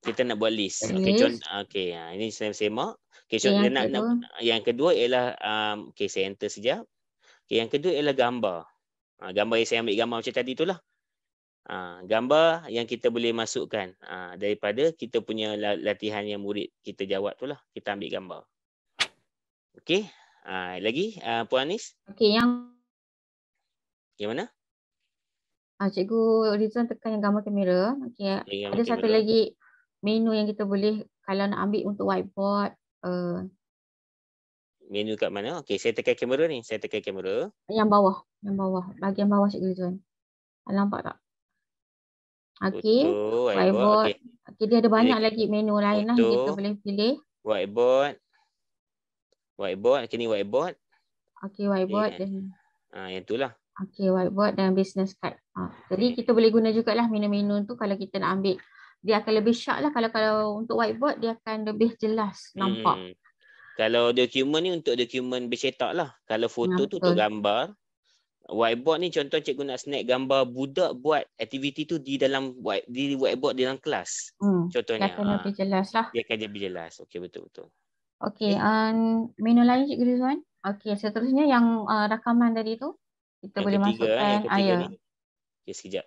Kita nak buat list. Okey, contoh. Okey, ini senang semak. Okey, yang kedua ialah okey, saya enter sekejap. Okey, yang kedua ialah gambar. Gambar yang saya ambil gambar macam tadi itulah. Gambar yang kita boleh masukkan daripada kita punya latihan yang murid kita jawab tu lah. Kita ambil gambar. Okey. Lagi Puan Anis? Okey, yang mana? Cikgu Rizwan tekan yang gambar kamera. Okey, ada satu lagi menu yang kita boleh kalau nak ambil untuk whiteboard. Menu kat mana? Okey, saya tekan kamera ni. Saya tekan kamera. Yang bawah. Bahagian bawah Cikgu Rizwan. Nampak tak? Okey, whiteboard. Okey, dia ada banyak lagi menu lain lah yang kita boleh pilih. Whiteboard. Okey, ni whiteboard. Okey, whiteboard dan yang itulah. Okey, whiteboard dan business card. Jadi kita boleh guna jugalah menu-menu tu kalau kita nak ambil. Dia akan lebih sharp lah kalau untuk whiteboard dia akan lebih jelas nampak. Kalau dokumen ni untuk dokumen bercetak lah. Kalau foto tu untuk gambar. Whiteboard ni contoh cikgu nak snap gambar budak buat aktiviti tu di dalam whiteboard di dalam kelas. Contohnya. Dia akan lebih jelas lah. Dia akan lebih jelas. Okey, betul-betul. Okey, menu lain Cikgu Rizwan. Okey, seterusnya yang rakaman tadi tu kita boleh masukkan. Yang ketiga ni. Okey, sekejap.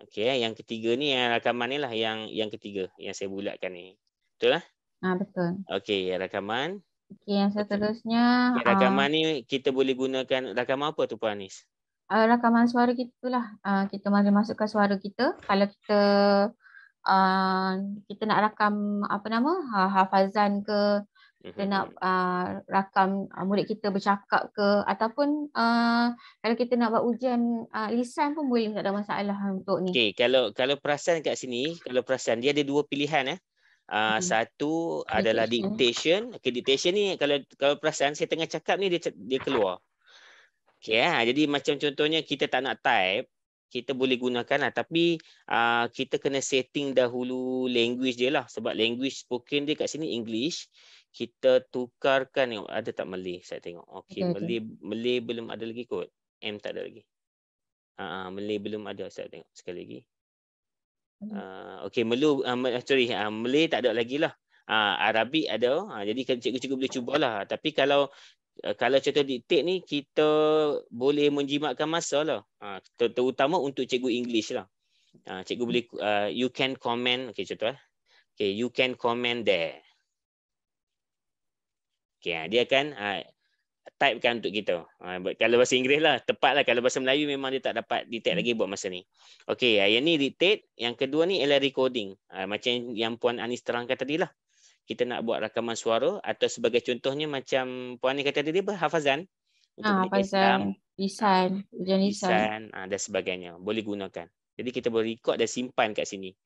Okey, yang ketiga ni yang rakaman ni lah yang ketiga yang saya bulatkan ni. Betul lah? Betul. Okey, rakaman. Okey, yang seterusnya rakaman ni kita boleh gunakan rakaman apa tu Puan Anis? Rakaman suara kita lah. Kita boleh masukkan suara kita kalau kita nak rakam hafazan ke, kita nak rakam murid kita bercakap ke, ataupun kalau kita nak buat ujian lisan pun boleh, tak ada masalah untuk ni. Okey, kalau perasan kat sini, kalau perasan dia ada dua pilihan satu adalah dictation. Okey, dictation ni kalau perasan saya tengah cakap ni dia keluar. Okey, jadi macam contohnya kita tak nak type, kita boleh gunakan lah. Tapi kita kena setting dahulu language dia lah. Sebab language spoken dia kat sini English. Kita tukarkan, ada tak Malay saya tengok. Okey, Malay belum ada lagi kot. M tak ada lagi. Malay belum ada saya tengok sekali lagi. Okey, Malay tak ada lagi lah. Arabic ada. Jadi cikgu-cikgu boleh cubalah. Tapi kalau kalau contoh dictate ni kita boleh menjimatkan masa lah. Terutama untuk cikgu English lah. Cikgu boleh you can comment, okey contoh okay, you can comment there. Okay, dia akan typekan untuk kita. Kalau bahasa Inggeris lah, tepat lah. Kalau bahasa Melayu memang dia tak dapat detect lagi buat masa ni. Okey, yang ni dictate. Yang kedua ni ialah recording. Macam yang Puan Anis terangkan tadi lah. Kita nak buat rakaman suara atau sebagai contohnya macam Puan Anis kata tadi, hafazan. Untuk menikah Islam, lisan dan sebagainya. Boleh gunakan. Jadi kita boleh record dan simpan kat sini.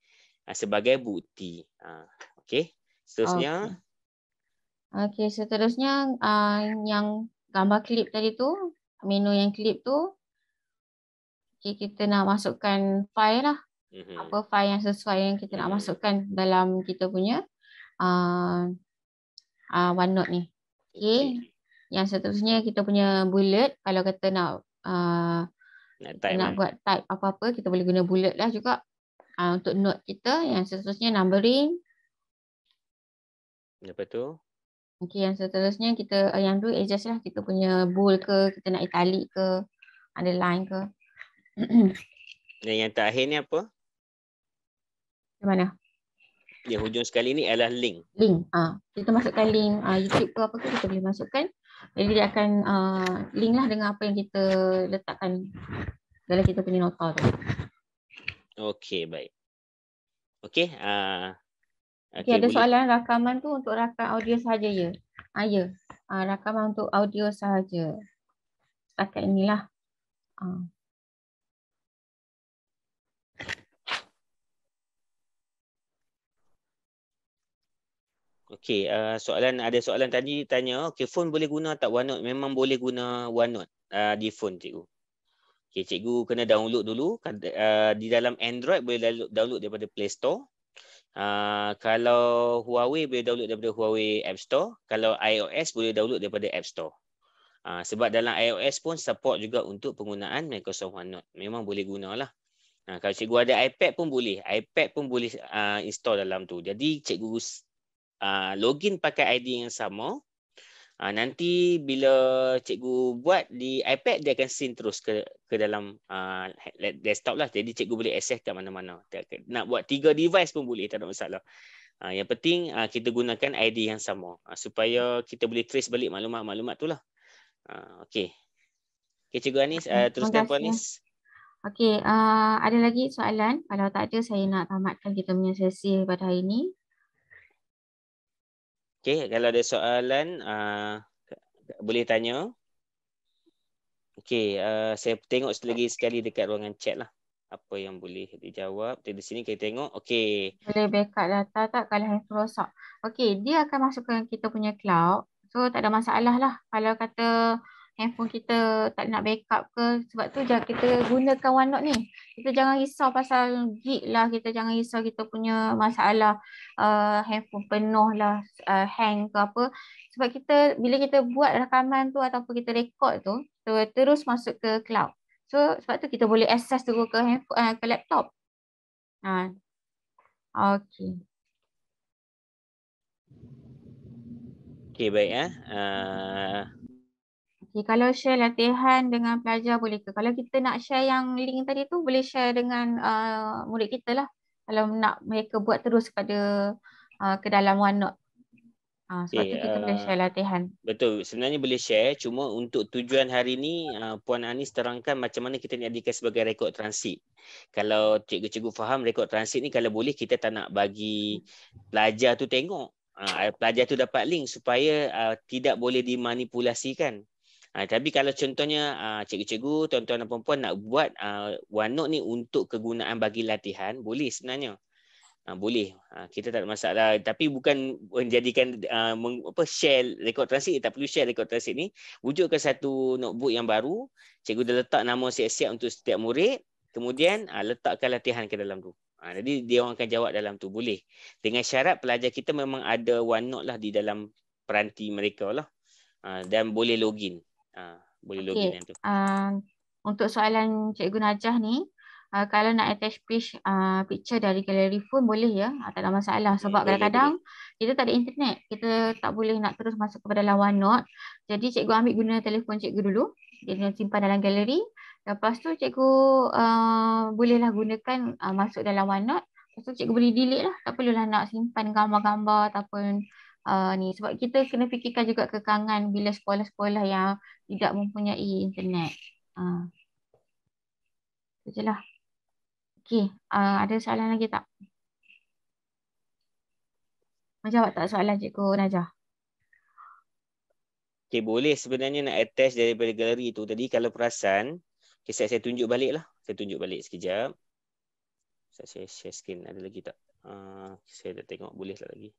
Sebagai bukti. Okey, seterusnya. Okey, seterusnya yang gambar klip tadi tu, menu yang klip tu, okay, kita nak masukkan file lah. Apa file yang sesuai yang kita nak masukkan dalam kita punya OneNote ni. Okey. Yang seterusnya kita punya bullet, kalau kata nak buat type apa-apa, kita boleh guna bullet lah juga. Untuk note kita, yang seterusnya numbering. Lepas tu? Okey, yang seterusnya kita yang tu adjust lah, kita punya bold ke, kita nak italic ke, underline ke. Dan yang terakhir ni apa? Di mana? Yang hujung sekali ni adalah link. Link. Kita masukkan link YouTube ke apa ke, kita boleh masukkan. Jadi dia akan link lah dengan apa yang kita letakkan dalam kita punya nota tu. Okey, baik. Okey. Okay, ada soalan rakaman tu untuk rakam audio sahaja ya? Ya. Rakaman untuk audio sahaja. Setakat inilah. Okey, ada soalan tadi tanya, okey, phone boleh guna tak OneNote? Memang boleh guna OneNote di phone, cikgu. Okey, cikgu kena download dulu. Di dalam Android boleh download daripada Play Store. Kalau Huawei boleh download daripada Huawei App Store. Kalau iOS boleh download daripada App Store. Sebab dalam iOS pun support juga untuk penggunaan Microsoft OneNote. Memang boleh gunalah. Kalau cikgu ada iPad pun boleh. iPad pun boleh install dalam tu. Jadi cikgu login pakai ID yang sama. Nanti bila cikgu buat di iPad, dia akan sync terus ke dalam desktop lah. Jadi cikgu boleh access kat mana-mana. Nak buat 3 device pun boleh, tak ada masalah. Yang penting kita gunakan ID yang sama supaya kita boleh trace balik maklumat-maklumat tu lah. Okey. Okey, Cikgu Anis, teruskan Puan Anis. Okey, ada lagi soalan? Kalau tak ada, saya nak tamatkan kita punya sesi pada hari ini. Okey, kalau ada soalan boleh tanya. Okey, saya tengok lagi sekali dekat ruangan chat lah. Apa yang boleh dijawab. Di sini kita tengok. Okey. Boleh backup data tak kalau handphone rosak? Okey, dia akan masukkan kita punya cloud. So tak ada masalah lah. Kalau kata handphone kita tak nak backup ke, sebab tu kita gunakan OneNote ni. Kita jangan risau pasal gig lah, kita jangan risau kita punya masalah handphone penuh lah, hang ke apa. Sebab bila kita buat rakaman tu ataupun kita record tu, terus masuk ke cloud. So sebab tu kita boleh access terus ke handphone, ke laptop. Okey. Okey, baik Okay, kalau share latihan dengan pelajar boleh ke? Kalau kita nak share yang link tadi tu, boleh share dengan murid kita lah. Kalau nak mereka buat terus ke dalam OneNote. Sebab tu kita boleh share latihan. Betul, sebenarnya boleh share. Cuma untuk tujuan hari ni, Puan Anis terangkan macam mana kita jadikan sebagai rekod transit. Kalau cikgu-cikgu faham rekod transit ni, kalau boleh kita tak nak bagi pelajar tu tengok. Pelajar tu dapat link supaya tidak boleh dimanipulasikan. Tapi kalau contohnya cikgu-cikgu, tuan-tuan dan puan-puan nak buat OneNote ni untuk kegunaan bagi latihan, boleh sebenarnya. Boleh. Kita tak ada masalah. Tapi bukan menjadikan share rekod transit. Tak perlu share rekod transit ni. Wujudkan satu notebook yang baru. Cikgu dah letak nama siap-siap untuk setiap murid. Kemudian letakkan latihan ke dalam tu. Jadi dia orang akan jawab dalam tu. Boleh. Dengan syarat pelajar kita memang ada OneNote lah di dalam peranti mereka lah. Dan boleh login. Boleh login yang tu. Untuk soalan Cikgu Najah ni, Kalau nak attach picture dari galeri phone boleh ya, tak ada masalah. Sebab Boleh, kadang-kadang kita tak ada internet, kita tak boleh nak terus masuk kepada dalam OneNote. Jadi cikgu ambil guna telefon cikgu dulu, dia simpan dalam galeri. Lepas tu cikgu bolehlah gunakan masuk dalam OneNote. Lepas tu cikgu boleh delete lah, tak perlulah nak simpan gambar-gambar ataupun ni. Sebab kita kena fikirkan juga kekangan bila sekolah-sekolah yang tidak mempunyai internet. Itu je lah. Okey, ada soalan lagi tak? Menjawab tak soalan Cikgu Najah? Okay, boleh sebenarnya nak attach daripada galeri tu tadi. Kalau perasan, okay, saya tunjuk balik lah. Saya tunjuk balik sekejap. Saya share screen. Ada lagi tak? Saya dah tengok. Boleh tak lagi?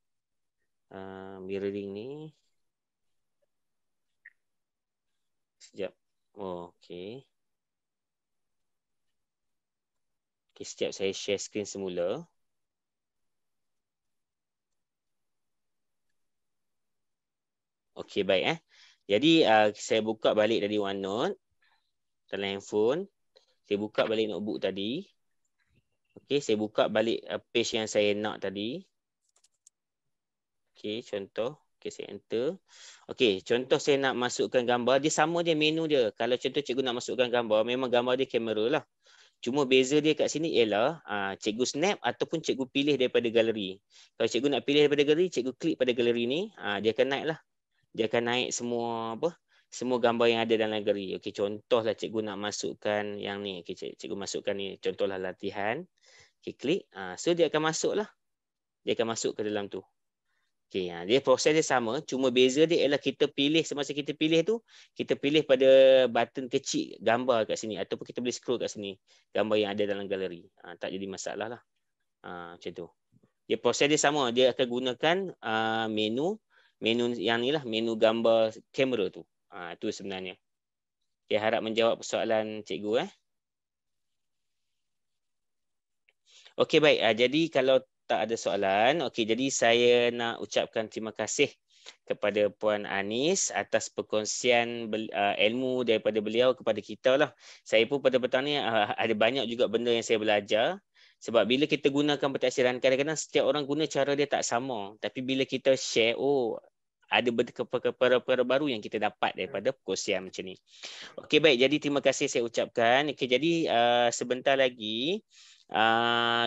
Mirroring ni. Sekejap. Oh, okay. Okay, sekejap saya share screen semula. Okay, baik. Jadi, saya buka balik dari OneNote. Dalam handphone. Saya buka balik notebook tadi. Okay, saya buka balik page yang saya nak tadi. Okay, contoh. Okay, saya enter. Okay, contoh saya nak masukkan gambar. Dia sama dia menu dia. Kalau contoh cikgu nak masukkan gambar, memang gambar dia kamera lah. Cuma beza dia kat sini ialah cikgu snap ataupun cikgu pilih daripada galeri. Kalau cikgu nak pilih daripada galeri, cikgu klik pada galeri ni, dia akan naik lah. Dia akan naik semua semua gambar yang ada dalam galeri. Okey, contohlah cikgu nak masukkan yang ni. Okey, cikgu masukkan ni, contohlah latihan. Okey, klik. So dia akan masuk lah. Dia akan masuk ke dalam tu. Okey, dia proses dia sama, cuma beza dia ialah kita pilih, semasa kita pilih tu, kita pilih pada button kecil gambar kat sini ataupun kita boleh scroll kat sini gambar yang ada dalam galeri. Tak jadi masalah lah. Macam tu. Dia proses dia sama, dia akan gunakan menu yang ni lah, menu gambar kamera tu. Itu sebenarnya. Okay, harap menjawab persoalan cikgu. Okey, baik. Jadi kalau tak ada soalan, okey, jadi saya nak ucapkan terima kasih kepada Puan Anis atas perkongsian ilmu daripada beliau kepada kita lah. Saya pun pada petang ni ada banyak juga benda yang saya belajar. Sebab bila kita gunakan pentaksiran, kadang-kadang setiap orang guna cara dia tak sama. Tapi bila kita share, ada perkara-perkara baru yang kita dapat daripada perkongsian macam ni. Okey, baik. Jadi terima kasih saya ucapkan. Okey, jadi sebentar lagi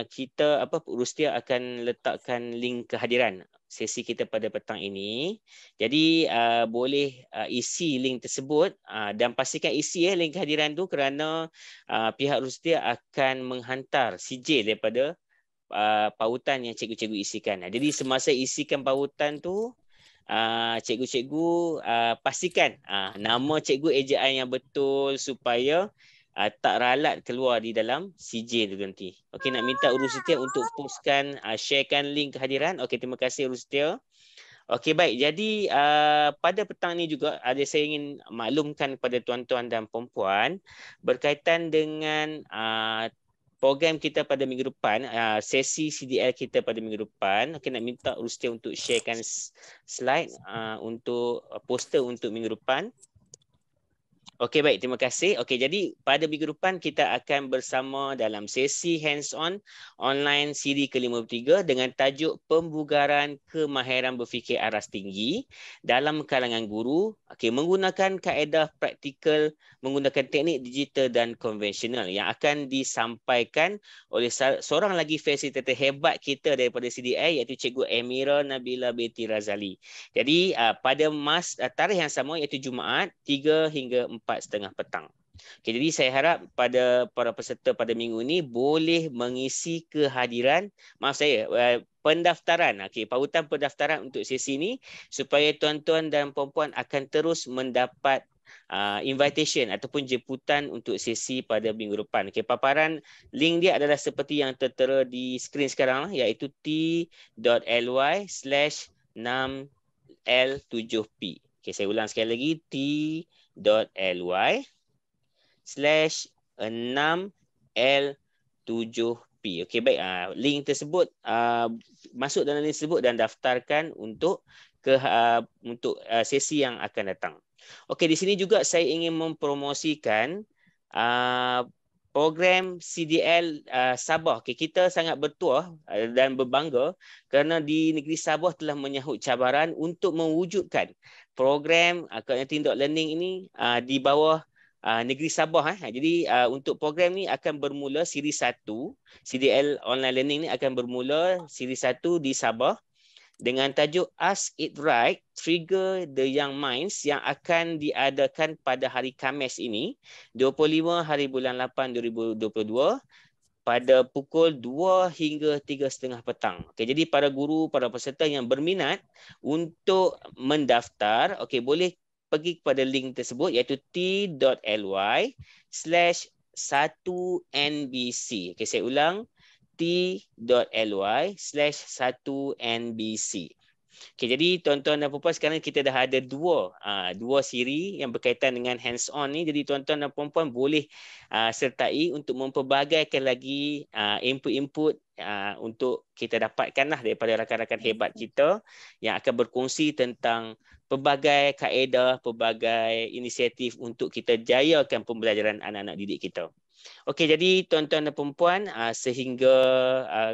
kita Rustia akan letakkan link kehadiran sesi kita pada petang ini. Jadi boleh isi link tersebut dan pastikan isi link kehadiran tu kerana pihak Rustia akan menghantar sijil daripada pautan yang cikgu-cikgu isikan. Jadi semasa isikan pautan tu, cikgu-cikgu pastikan nama cikgu ejaan yang betul supaya tak ralat keluar di dalam sijil tu nanti. Okey, nak minta Rustia untuk postkan, sharekan link kehadiran. Okey, terima kasih Rustia. Okey, baik. Jadi pada petang ni juga saya ingin maklumkan kepada tuan-tuan dan puan-puan berkaitan dengan program kita pada minggu depan, sesi CDL kita pada minggu depan. Okey, nak minta Rustia untuk sharekan slide untuk poster untuk minggu depan. Okey, baik, terima kasih. Okey, jadi pada minggu depan kita akan bersama dalam sesi hands-on online siri ke-53 dengan tajuk pembugaran kemahiran berfikir aras tinggi dalam kalangan guru, menggunakan kaedah praktikal menggunakan teknik digital dan konvensional yang akan disampaikan oleh seorang lagi fasilitator hebat kita daripada CDI, iaitu Cikgu Amira Nabila Binti Razali. Jadi pada tarikh yang sama, iaitu Jumaat 3 hingga 4:30 petang. Okay, jadi saya harap pada para peserta pada minggu ini boleh mengisi kehadiran, pendaftaran, pautan pendaftaran untuk sesi ini supaya tuan-tuan dan puan-puan akan terus mendapat invitation ataupun jemputan untuk sesi pada minggu depan. Paparan link dia adalah seperti yang tertera di skrin sekarang, iaitu t.ly/6L7P. Saya ulang sekali lagi, t.ly/6L7P. Okey, baik. Link tersebut, masuk dalam link tersebut dan daftarkan untuk sesi yang akan datang. Okey, di sini juga saya ingin mempromosikan program CDL Sabah. Okay, kita sangat bertuah dan berbangga kerana di negeri Sabah telah menyahut cabaran untuk mewujudkan program Connecting Learning ini di bawah negeri Sabah. Jadi untuk program ni akan bermula siri 1, CDL Online Learning ni akan bermula siri 1 di Sabah dengan tajuk Ask It Right, Trigger the Young Minds yang akan diadakan pada hari Khamis ini, 25 hari bulan 8 2022 pada pukul 2 hingga 3:30 petang. Okay, jadi para guru, para peserta yang berminat untuk mendaftar, okay, boleh pergi kepada link tersebut iaitu t.ly/1NBC. Okay, saya ulang, t.ly/1NBC. Okay, jadi tuan-tuan dan puan-puan, sekarang kita dah ada dua siri yang berkaitan dengan hands-on ni. Jadi tuan-tuan dan puan-puan boleh sertai untuk memperbagaikan lagi input-input untuk kita dapatkanlah daripada rakan-rakan hebat kita yang akan berkongsi tentang pelbagai kaedah, pelbagai inisiatif untuk kita jayakan pembelajaran anak-anak didik kita. Okey, jadi tuan-tuan dan puan-puan, sehingga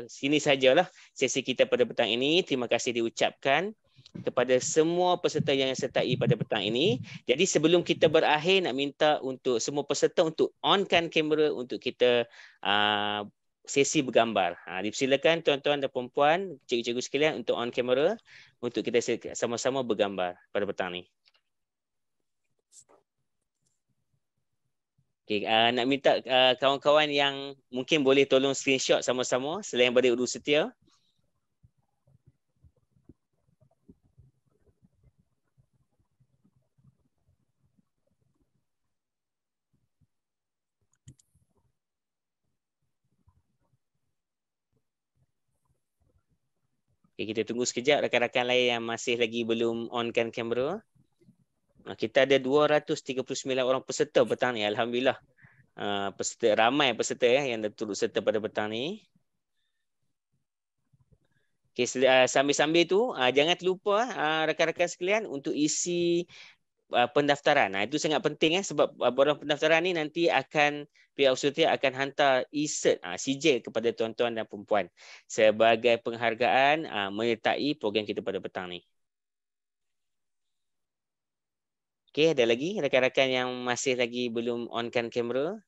sini sajalah sesi kita pada petang ini. Terima kasih diucapkan kepada semua peserta yang sertai pada petang ini. Jadi sebelum kita berakhir, nak minta untuk semua peserta untuk onkan kamera untuk kita sesi bergambar. Dipersilakan tuan-tuan dan puan-puan, cikgu-cikgu sekalian untuk on kamera untuk kita sama-sama bergambar pada petang ini. Okay, nak minta kawan-kawan yang mungkin boleh tolong screenshot sama-sama selain daripada Uru Setia. Okay, kita tunggu sekejap rakan-rakan lain yang masih lagi belum onkan kamera. Kita ada 239 orang peserta petang ni. Alhamdulillah. Ramai peserta yang turut serta pada petang ni. Okay, sambil-sambil tu jangan terlupa rakan-rakan sekalian untuk isi pendaftaran. Itu sangat penting sebab borang pendaftaran ni nanti akan pihak usaha akan hantar e-cert sijil kepada tuan-tuan dan perempuan sebagai penghargaan menyertai program kita pada petang ni. Okey, ada lagi rakan-rakan yang masih lagi belum onkan kamera?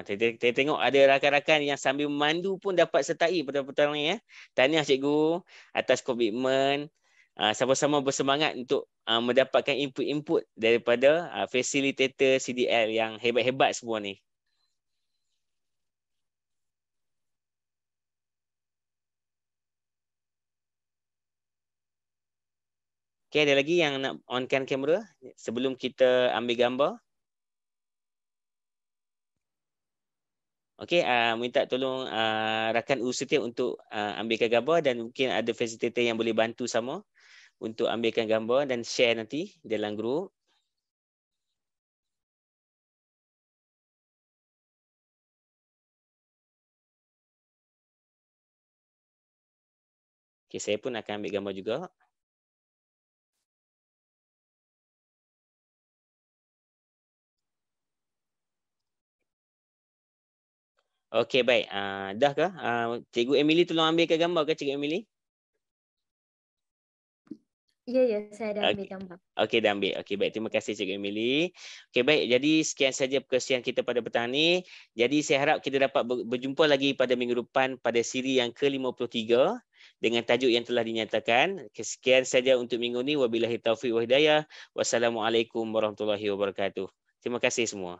Kita tengok ada rakan-rakan yang sambil memandu pun dapat sertai pada petang ni. Tahniah cikgu atas komitmen. Sama-sama bersemangat untuk mendapatkan input-input daripada fasilitator CDL yang hebat-hebat semua ni. Okey, ada lagi yang nak onkan kamera sebelum kita ambil gambar? Okey, minta tolong rakan Uru Setia untuk ambilkan gambar dan mungkin ada fasilitator yang boleh bantu sama untuk ambilkan gambar dan share nanti dalam grup. Okey, saya pun akan ambil gambar juga. Okey, baik. Dah ke? Cikgu Emily tolong ambilkan gambar ke Cikgu Emily? Ya, saya dah ambil gambar. Okey, dah ambil. Okey, baik. Terima kasih Cikgu Emily. Okey, baik. Jadi sekian saja perkongsian kita pada petang ni. Jadi saya harap kita dapat berjumpa lagi pada minggu depan pada siri yang ke-53 dengan tajuk yang telah dinyatakan. Sekian saja untuk minggu ni. Wabillahi taufiq wa hidayah. Wassalamualaikum warahmatullahi wabarakatuh. Terima kasih semua.